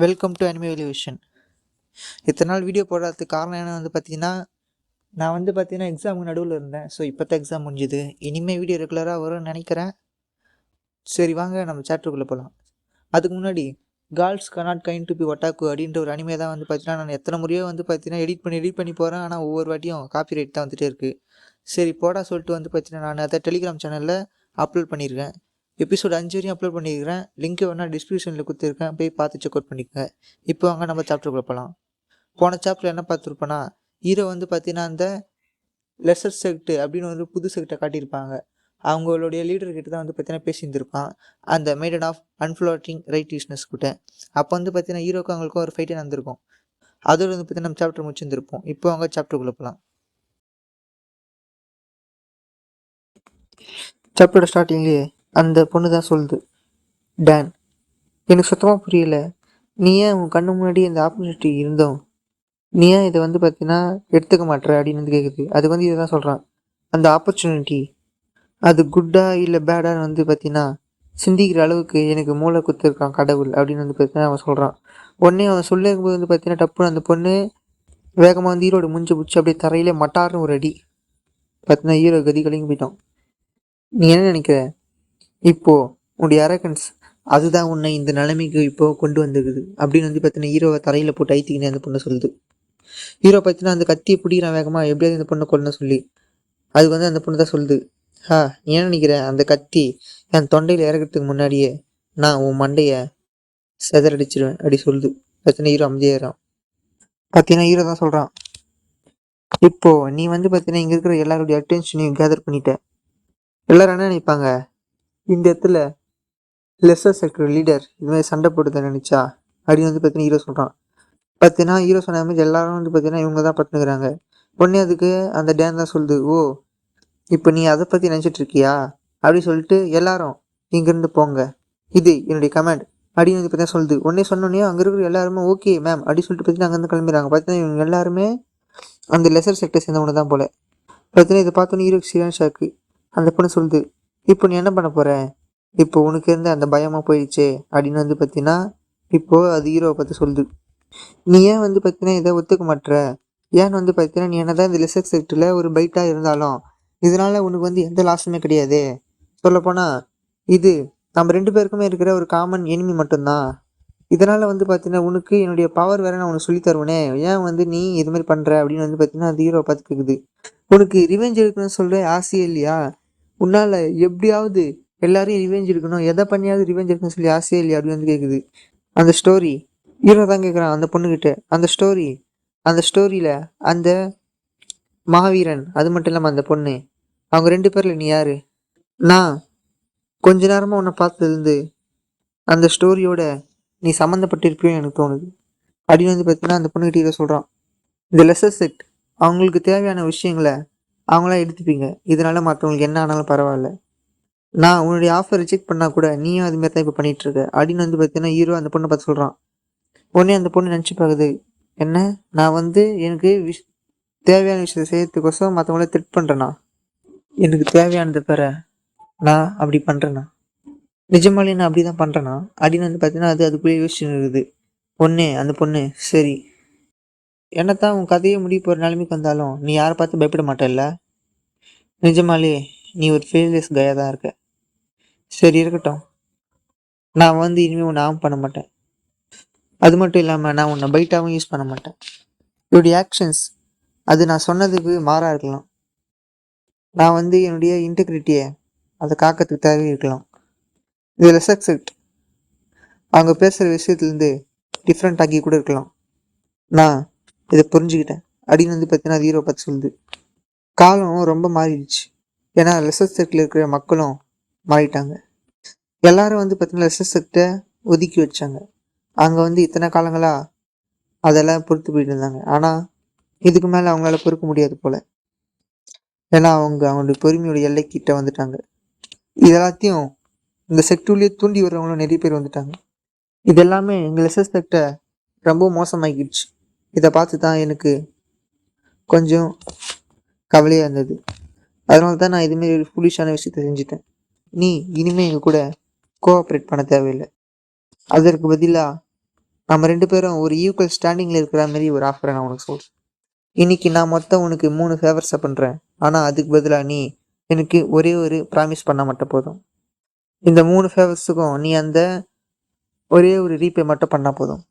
Welcome to anime elevation. இத்தனை நாள் video போடுறதுக்கு காரணம் என்ன பார்த்தீங்கன்னா, நான் பார்த்தீங்கன்னா எக்ஸாமுக்கு நடுவில் இருந்தேன். ஸோ இப்போ தான் எக்ஸாம் முடிஞ்சுது. இனிமேல் வீடியோ ரெகுலராக வரும்னு நினைக்கிறேன். சரி வாங்க நம்ம சாப்டருக்குள்ளே போகலாம். அதுக்கு முன்னாடி girls can't kind to be otaku அப்படின்ற ஒரு அனிமே தான் பார்த்தீங்கன்னா நான் எத்தனை முறையோ பார்த்தீங்கன்னா எடிட் பண்ணி போகிறேன். ஆனால் ஒவ்வொரு வாட்டியும் காப்பி ரைட் தான் வந்துகிட்டே இருக்குது. சரி போடா சொல்லிட்டு பார்த்தீங்கன்னா நான் அதை டெலிகிராம் சேனலில் அப்லோட் பண்ணியிருக்கேன். எபிசோட் 5 வரையும் அப்லோட் பண்ணியிருக்கிறேன். லிங்க் வேணால் டிஸ்கிரிப்ஷனில் கொடுத்துருக்கேன், போய் பார்த்து செக் அவுட் பண்ணிக்கோங்க. இப்போ வாங்க நம்ம சாப்டருக்குள்ளே போகலாம். போன சாப்டர் என்ன பார்த்துருப்போன்னா, ஹீரோ பார்த்தீங்கன்னா அந்த லெசர் செக்ட் அப்படின்னு புது செக்டை காட்டியிருப்பாங்க. அவங்களுடைய லீடர்கிட்ட தான் பார்த்தீங்கன்னா பேசியிருந்திருப்பான், அந்த மெய்டன் ஆஃப் அன்ஃப்ளோட்டிங் ரைட்டிஸ்னஸ் கிட்ட. அப்போ பார்த்தீங்கன்னா ஹீரோக்கு அவங்களுக்கும் ஒரு ஃபைட்டே நடந்திருக்கும். அதோட பார்த்தீங்கன்னா நம்ம சாப்டர் முடிச்சிருந்துருப்போம். இப்போ அவங்க சாப்டருக்குள்ளே போகலாம். சாப்டரோட ஸ்டார்டிங்லேயே அந்த பொண்ணு தான் சொல்லுது, டான் எனக்கு சுத்தமாக புரியல, நீ ஏன் உன் கண்ணு முன்னாடி இந்த ஆப்பர்ச்சுனிட்டி இருந்தோம், நீ ஏன் இதை பார்த்தீங்கன்னா எடுத்துக்க மாட்டேற அப்படின்னு கேட்குது. அது இதை தான் சொல்கிறான், அந்த ஆப்பர்ச்சுனிட்டி அது குட்டா இல்லை பேடான்னு பார்த்தீங்கன்னா சிந்திக்கிற அளவுக்கு எனக்கு மூளை குத்துருக்கான் கடவுள் அப்படின்னு பார்த்தீங்கன்னா அவன் சொல்கிறான். உடனே அவன் சொல்லும்போது பார்த்தீங்கன்னா டப்புன்னு அந்த பொண்ணு வேகமாக ஈரோடு முடிஞ்சு பிடிச்சி அப்படியே தரையிலே மட்டார்னு ஒரு அடி. பார்த்தீங்கன்னா ஹீரோ கதி கலங்கி போயிட்டான். நீ என்ன நினைக்கிற, இப்போ உன்னுடைய அரகன்ஸ் அதுதான் உன்னை இந்த நிலைமைக்கு இப்போ கொண்டு வந்துருக்குது அப்படின்னு பார்த்தீங்கன்னா ஹீரோவை தரையில் போட்டு ஐத்திக்கினே அந்த பொண்ணை சொல்லுது. ஹீரோ பார்த்தீங்கன்னா அந்த கத்தியை பிடிக்கிறான் வேகமாக, எப்படியாவது இந்த பொண்ணை கொள்ளணும் சொல்லி. அது அந்த பொண்ணு தான் சொல்லுது, நீ என்ன நினைக்கிற, அந்த கத்தி என் தொண்டையில் இறக்கிறதுக்கு முன்னாடியே நான் உன் மண்டையை செதறடிச்சிருவேன் அப்படி சொல்லுது. பார்த்தீங்கன்னா ஹீரோ அமைதியாகிறான். பார்த்தீங்கன்னா ஹீரோ தான் சொல்கிறான், இப்போ நீ பார்த்தீங்கன்னா இங்கே இருக்கிற எல்லாருடைய அட்டென்ஷனையும் கேதர் பண்ணிட்ட. எல்லாரும் என்ன நினைப்பாங்க, இந்த இடத்துல லெஸ்ஸர் செக்டர் லீடர் இது மாதிரி சண்டை போட்டு நினைச்சா அப்படின்னு பார்த்தீங்கன்னா ஹீரோ சொல்கிறான். பார்த்தீங்கன்னா ஹீரோ சொன்ன மாதிரி எல்லாரும் பார்த்தீங்கன்னா இவங்க தான் பட்டுனுக்குறாங்க. உடனே அதுக்கு அந்த டேன் தான் சொல்லுது, ஓ இப்போ நீ அதை பற்றி நினச்சிட்டு இருக்கியா அப்படின்னு சொல்லிட்டு எல்லாரும் இங்கேருந்து போங்க, இது என்னுடைய கமெண்ட் அப்படின்னு பார்த்தீங்கன்னா சொல்லுது. உடனே சொன்னோன்னே அங்கே இருக்கிற எல்லாருமே ஓகே மேம் அப்படின்னு சொல்லிட்டு பார்த்தீங்கன்னா அங்கேருந்து கிளம்பிடுறாங்க. பார்த்தீங்கன்னா இவங்க எல்லாருமே அந்த லெசர் செக்டர் சேர்ந்தவங்க தான் போல. பார்த்தீங்கன்னா இதை பார்த்தோன்னே ஹீரோக்கு சீரியஸ் ஷாக்கு. அந்த பொண்ணு சொல்லுது, இப்போ நீ என்ன பண்ண போற, இப்போ உனக்கு இருந்து அந்த பயமாக போயிடுச்சு அப்படின்னு பார்த்தீங்கன்னா இப்போது அது ஹீரோவை பார்த்து சொல்லுது. நீ ஏன் பார்த்தீங்கன்னா இதை ஒத்துக்க மாட்டுற, ஏன்னு பார்த்தீங்கன்னா நீ என்னதான் இந்த லெசர் செக்டரில் ஒரு பைட்டாக இருந்தாலும் இதனால உனக்கு எந்த லாஸுமே கிடையாது. சொல்லப்போனால் இது நம்ம 2 பேருக்குமே இருக்கிற ஒரு காமன் எனிமி மட்டும்தான். இதனால் பார்த்தீங்கன்னா உனக்கு என்னுடைய பவர் வேற நான் உனக்கு சொல்லி தருவேனே, ஏன் நீ இது மாதிரி பண்ணுற அப்படின்னு பார்த்தீங்கன்னா அது ஹீரோவை பார்த்து கேட்குது. உனக்கு ரிவெஞ்ச் எடுக்கணும்னு சொல்கிற ஆசையே இல்லையா, உன்னால் எப்படியாவது எல்லாரையும் ரிவெஞ்ச் எடுக்கணும், எதை பண்ணியாவது ரிவெஞ்ச் எடுக்கணும்னு சொல்லி ஆசையே இல்லையா அப்படின்னு கேட்குது. அந்த ஸ்டோரி ஹீரோ தான் கேட்குறான் அந்த பொண்ணுக்கிட்ட. அந்த ஸ்டோரியில் அந்த மாவீரன் அது மட்டும் இல்லாமல் அந்த பொண்ணு, அவங்க 2 பேரில் நீ யாரு, நான் கொஞ்ச நேரமாக உன்னை பார்த்ததுலேருந்து அந்த ஸ்டோரியோட நீ சம்மந்தப்பட்டிருப்பியோன்னு எனக்கு தோணுது அப்படின்னு பார்த்தீங்கன்னா அந்த பொண்ணுக்கிட்ட ஹீரோ சொல்கிறான். இந்த லெசர் செக்ட் அவங்களுக்கு தேவையான விஷயங்களை அவங்களாம் எடுத்துப்பீங்க, இதனால மற்றவங்களுக்கு என்ன ஆனாலும் பரவாயில்ல, நான் உன்னுடைய ஆஃபர் ரிஜெக்ட் பண்ணால் கூட நீயும் அதுமாரி தான் இப்போ பண்ணிகிட்ருக்க அப்படின்னு பார்த்தீங்கன்னா ஹீரோ அந்த பொண்ணை பார்த்து சொல்கிறான். உடனே அந்த பொண்ணு நினச்சி பார்க்குது, என்ன நான் எனக்கு தேவையான விஷயத்தை செய்யறதுக்கோசம் மற்றவங்கள த்ரெட் பண்ணுறேண்ணா, எனக்கு தேவையானது பெற நான் அப்படி பண்ணுறேண்ணா, நிஜமாலே நான் அப்படி தான் பண்ணுறேண்ணா அப்படின்னு பார்த்தீங்கன்னா அதுக்குள்ளேயே யோசிச்சுன்னு இருக்குது. அந்த பொண்ணு சரி, என்னத்தான் உன் கதையை முடிய போகிற நிலைமைக்கு வந்தாலும் நீ யாரை பார்த்து பயப்பட மாட்டேல்ல, நிஜமாலே நீ ஒரு ஃபெயிலியஸ் கையாக தான் இருக்க, சரி இருக்கட்டும், நான் இனிமேல் உன்னை ஆம் பண்ண மாட்டேன், அது மட்டும் இல்லாமல் நான் உன்னை பைட்டாகவும் யூஸ் பண்ண மாட்டேன், என்னுடைய ஆக்ஷன்ஸ் அது நான் சொன்னதுக்கு மாறாக இருக்கலாம், நான் என்னுடைய இன்டெகிரிட்டியை அதை காக்கிறதுக்கு தேவை இருக்கலாம், இதில் ரெஸ்பெக்ட் அவங்க பேசுகிற விஷயத்துலேருந்து டிஃப்ரெண்ட் ஆகி கூட இருக்கலாம், நான் இதை புரிஞ்சுக்கிட்டேன் அப்படின்னு பார்த்தீங்கன்னா அது ஹீரோ பார்த்து சொல்லுது. காலம் ரொம்ப மாறிடுச்சு, ஏன்னா லெசர் செக்டில் இருக்கிற மக்களும் மாறிட்டாங்க. எல்லாரும் பார்த்தீங்கன்னா லெசர் செக்டை ஒதுக்கி வச்சாங்க. அங்கே இத்தனை காலங்களாக அதெல்லாம் பொறுத்து போயிட்டு இருந்தாங்க. ஆனால் இதுக்கு மேலே அவங்களால பொறுக்க முடியாது போல், ஏன்னா அவங்களுடைய பொறுமையோட எல்லைக்கிட்ட வந்துட்டாங்க. இது எல்லாத்தையும் இந்த செக்டூர்லேயே தூண்டி வர்றவங்களும் நிறைய பேர் வந்துட்டாங்க. இது எல்லாமே எங்கள் லெசர் செக்டை ரொம்ப மோசமாகிடுச்சு. இதை பார்த்து தான் எனக்கு கொஞ்சம் கவலையாக இருந்தது. அதனால தான் நான் இதுமாரி ஒரு ஃபுலிஷான விஷயத்த செஞ்சுட்டேன். நீ இனிமேல் எங்கள் கூட கோஆப்ரேட் பண்ண தேவையில்லை, அதற்கு பதிலாக நம்ம 2 பேரும் ஒரு ஈக்குவல் ஸ்டாண்டிங்கில் இருக்கிற மாதிரி ஒரு ஆஃபரை நான் உனக்கு சொல்கிறேன். இன்னைக்கு நான் மொத்தம் உனக்கு 3 ஃபேவர்ஸை பண்ணுறேன். ஆனால் அதுக்கு பதிலாக நீ எனக்கு ஒரே ஒரு ப்ராமிஸ் பண்ண மட்டும் போதும். இந்த 3 ஃபேவர்ஸுக்கும் நீ அந்த ஒரே ஒரு ரீபே மட்டும் பண்ணால் போதும்.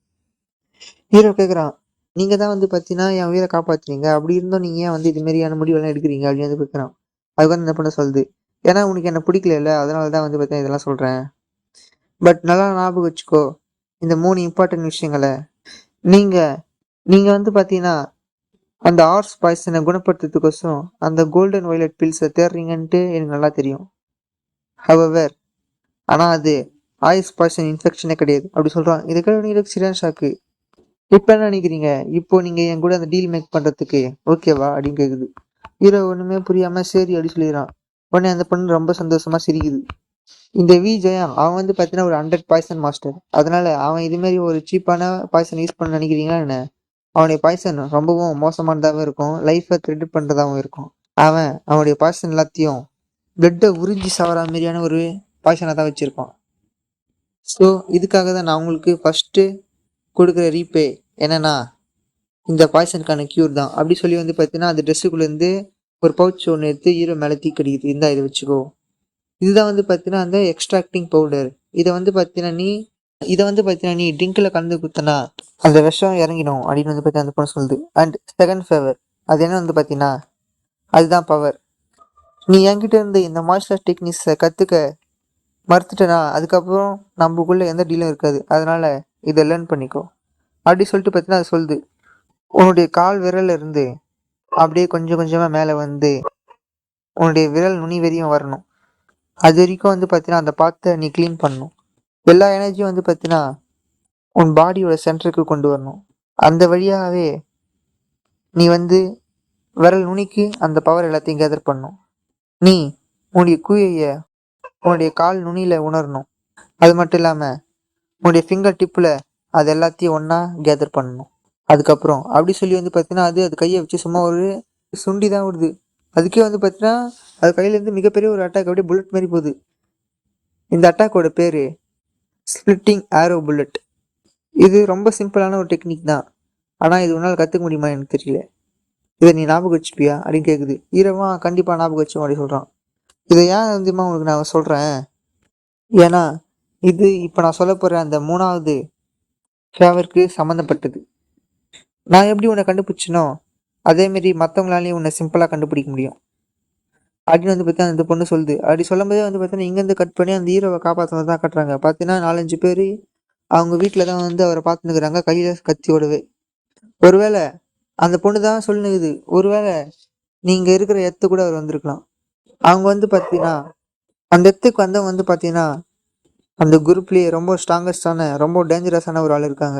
ஹீரோ கேட்குறான், நீங்கள் தான் வந்து பார்த்தீங்கன்னா என் உயிரை காப்பாற்றுறீங்க, அப்படி இருந்தும் நீங்கள் ஏன் வந்து இது மாதிரியான முடிவெல்லாம் எடுக்கிறீங்க அப்படின்னு வந்து கேட்குறான். அதுக்கு வந்து என்ன பண்ண சொல்லுது, ஏன்னா உனக்கு என்ன பிடிக்கல, அதனால தான் வந்து பார்த்தீங்கன்னா இதெல்லாம் சொல்கிறேன். பட் நல்லா ஞாபகம் வச்சுக்கோ இந்த 3 இம்பார்ட்டன்ட் விஷயங்களை. நீங்கள் நீங்கள் வந்து பார்த்தீங்கன்னா அந்த ஹார்ஸ் பாய்சனை குணப்படுத்துறதுக்கோசரம் அந்த கோல்டன் வயலட் பில்ஸை தேடுறீங்கன்ட்டு எனக்கு நல்லா தெரியும். ஹவவர், ஆனால் அது ஆயுஸ் பாய்சன் இன்ஃபெக்ஷனே கிடையாது அப்படி சொல்கிறான். இதை கேட்டு சரியான ஷாக்கு. இப்போ என்ன நினைக்கிறீங்க, இப்போ நீங்கள் என் கூட அந்த டீல் மேக் பண்ணுறதுக்கு ஓகேவா அப்படின்னு கேட்குது. ஹீரோ ஒன்றுமே புரியாமல் சரி அப்படி சொல்லிடுறான். உடனே அந்த பொண்ணு ரொம்ப சந்தோஷமாக சிரிக்குது. இந்த வி ஜெயா அவன் வந்து பார்த்தீங்கன்னா ஒரு 100 பாய்சன் மாஸ்டர். அதனால அவன் இதுமாரி ஒரு சீப்பான பாய்சன் யூஸ் பண்ண நினைக்கிறீங்களா என்ன? அவனுடைய பாய்சன் ரொம்பவும் மோசமானதாகவும் இருக்கும், லைஃப்பை த்ரெட் பண்ணுறதாகவும் இருக்கும். அவனுடைய பாய்சன் எல்லாத்தையும் பிளட்டை உறிஞ்சி சாவற மாதிரியான ஒரு பாய்சனை தான் வச்சுருப்பான். ஸோ இதுக்காக தான் நான் உங்களுக்கு ஃபஸ்ட்டு கொடுக்குற ரீபே என்னன்னா இந்த பாய்சனுக்கான க்யூர் தான் அப்படி சொல்லி வந்து பார்த்தீங்கன்னா அந்த ட்ரெஸ்ஸுக்குள்ளேருந்து ஒரு பவுச் ஒன்று எடுத்து ஹீரோ மேலே தீக்கடிக்குது. இருந்தா இதை வச்சுக்கோ. இதுதான் வந்து பார்த்தீங்கன்னா அந்த எக்ஸ்ட்ராக்டிங் பவுடர். இதை வந்து பார்த்தீங்கன்னா நீ ட்ரிங்கில் கலந்து குத்தனா அந்த விஷம் இறங்கிடும் அப்படின்னு வந்து பார்த்தீங்கன்னா அந்த பொண்ணு சொல்லுது. அண்ட் செகண்ட் ஃபேவர் அது என்ன வந்து பார்த்தீங்கன்னா அதுதான் பவர். நீ என்கிட்ட இருந்து இந்த மார்ஷல் டெக்னிக்ஸை கற்றுக்க மறுத்துட்டேனா அதுக்கப்புறம் நம்மக்குள்ளே எந்த டீலும் இருக்காது. அதனால இதை லேர்ன் பண்ணிக்கோ அப்படி சொல்லிட்டு பார்த்தீங்கன்னா அது சொல்லுது. உன்னுடைய கால் விரல்ல இருந்து அப்படியே கொஞ்சம் கொஞ்சமாக மேலே வந்து உன்னுடைய விரல் நுனி வரையும் வரணும். அது வரைக்கும் வந்து பார்த்தீங்கன்னா அந்த பாத்தை நீ க்ளீன் பண்ணணும். எல்லா எனர்ஜியும் வந்து பார்த்தீங்கன்னா உன் பாடியோட சென்டருக்கு கொண்டு வரணும். அந்த வழியாகவே நீ வந்து விரல் நுனிக்கு அந்த பவர் எல்லாத்தையும் கேதர் பண்ணணும். நீ உன்னுடைய குயையை உன்னுடைய கால் நுனியில் உணரணும். அது மட்டும் இல்லாமல் உன்னுடைய ஃபிங்கர் டிப்பில் அது எல்லாத்தையும் ஒன்றா கேதர் பண்ணணும். அதுக்கப்புறம் அப்படி சொல்லி வந்து பார்த்தீங்கன்னா அது கையை வச்சு சும்மா ஒரு சுண்டி தான் விடுது. அதுக்கே வந்து பார்த்தீங்கன்னா அது கையிலேருந்து மிகப்பெரிய ஒரு அட்டாக் அப்படியே புல்லட் மாதிரி போகுது. இந்த அட்டாக்கோட பேர் ஸ்பிளிட்டிங் ஆரோ புல்லட். இது ரொம்ப சிம்பிளான ஒரு டெக்னிக் தான், ஆனால் இது உன்னால் கற்றுக்க முடியுமா எனக்கு தெரியல. இதை நீ ஞாபகம் வச்சுப்பியா அப்படின்னு கேட்குது. ஈரமா கண்டிப்பாக ஞாபகம் வச்சோம் அப்படின்னு சொல்கிறான். இதை ஏன் வந்துமா உனக்கு நான் சொல்கிறேன், ஏன்னா இது இப்போ நான் சொல்ல போகிற அந்த 3வது ஃபேவருக்கு சம்மந்தப்பட்டது. நான் எப்படி உன்னை கண்டுபிடிச்சினோ அதேமாரி மற்றவங்களாலையும் உன்னை சிம்பிளாக கண்டுபிடிக்க முடியும் அப்படின்னு வந்து பார்த்தீங்கன்னா அந்த பொண்ணு சொல்லுது. அப்படி சொல்லும்போதே வந்து பார்த்தீங்கன்னா இங்கேருந்து கட் பண்ணி அந்த ஹீரோவை காப்பாற்றுறது தான் கட்டுறாங்க. பார்த்தீங்கன்னா 4-5 பேர் அவங்க வீட்டில் தான் வந்து அவரை பார்த்துன்னுக்குறாங்க கையில் கத்தியோடவே. ஒருவேளை அந்த பொண்ணு தான் சொல்லுனுக்குது, ஒருவேளை நீங்கள் இருக்கிற இடத்து கூட அவர் வந்திருக்கலாம். அவங்க வந்து பார்த்தீங்கன்னா அந்த இடத்துக்கு வந்தவங்க வந்து பார்த்தீங்கன்னா அந்த குரூப்லேயே ரொம்ப ஸ்ட்ராங்கஸ்டான ரொம்ப டேஞ்சரஸான ஒரு ஆள் இருக்காங்க.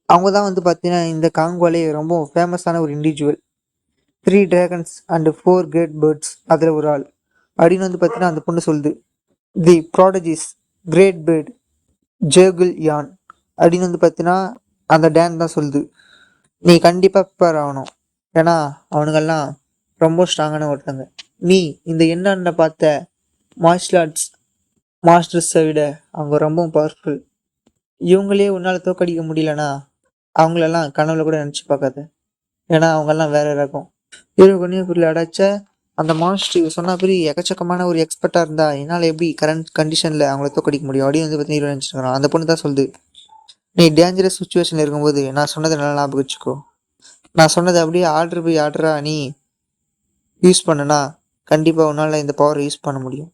அவங்க தான் வந்து பார்த்தீங்கன்னா இந்த காங்கோலே ரொம்ப ஃபேமஸான ஒரு individual. 3 dragons and 4 great birds அதில் ஒரு ஆள் அப்படின்னு வந்து பார்த்தீங்கன்னா அந்த பொண்ணு சொல்லுது. தி ப்ராடஜிஸ் கிரேட் பேர்ட் ஜேகுல் யான் அப்படின்னு வந்து பார்த்தீங்கன்னா அந்த டேன் தான் சொல்லுது. நீ கண்டிப்பாக ப்ரிப்பேர் ஆகணும், ஏன்னா அவனுங்கெல்லாம் ரொம்ப ஸ்ட்ராங்கான ஒருத்தங்க. நீ இந்த எண்ணெண்ண பார்த்த மார்ஷல் ஆர்ட்ஸ் மாஸ்டர்ஸை விட அவங்க ரொம்பவும் பவர்ஃபுல். இவங்களே உன்னால் தோக்கடிக்க முடியலன்னா அவங்களெல்லாம் கனவுல கூட நினச்சி பார்க்காத, ஏன்னா அவங்கெல்லாம் வேற ரகம். ஹீரோ கன்னியாகுமரியில் அடைச்ச அந்த மாஸ்டர் சொன்ன பெரிய எக்கச்சக்கமான ஒரு எக்ஸ்பர்ட்டாக இருந்தா என்னால் எப்படி கரண்ட் கண்டிஷனில் அவங்கள தோக்கடிக்க முடியும் அப்படின்னு வந்து பார்த்தீங்கன்னா நினச்சிருக்கிறான். அந்த பொண்ணு தான் சொல்லுது, நீ டேஞ்சரஸ் சுச்சுவேஷனில் இருக்கும்போது நான் சொன்னதை நல்லா ஞாபகம் வச்சுக்கோ. நான் சொன்னதை அப்படியே ஆர்டர் போய் ஆர்டராக நீ யூஸ் பண்ணனா கண்டிப்பாக உன்னால் இந்த பவரை யூஸ் பண்ண முடியும்.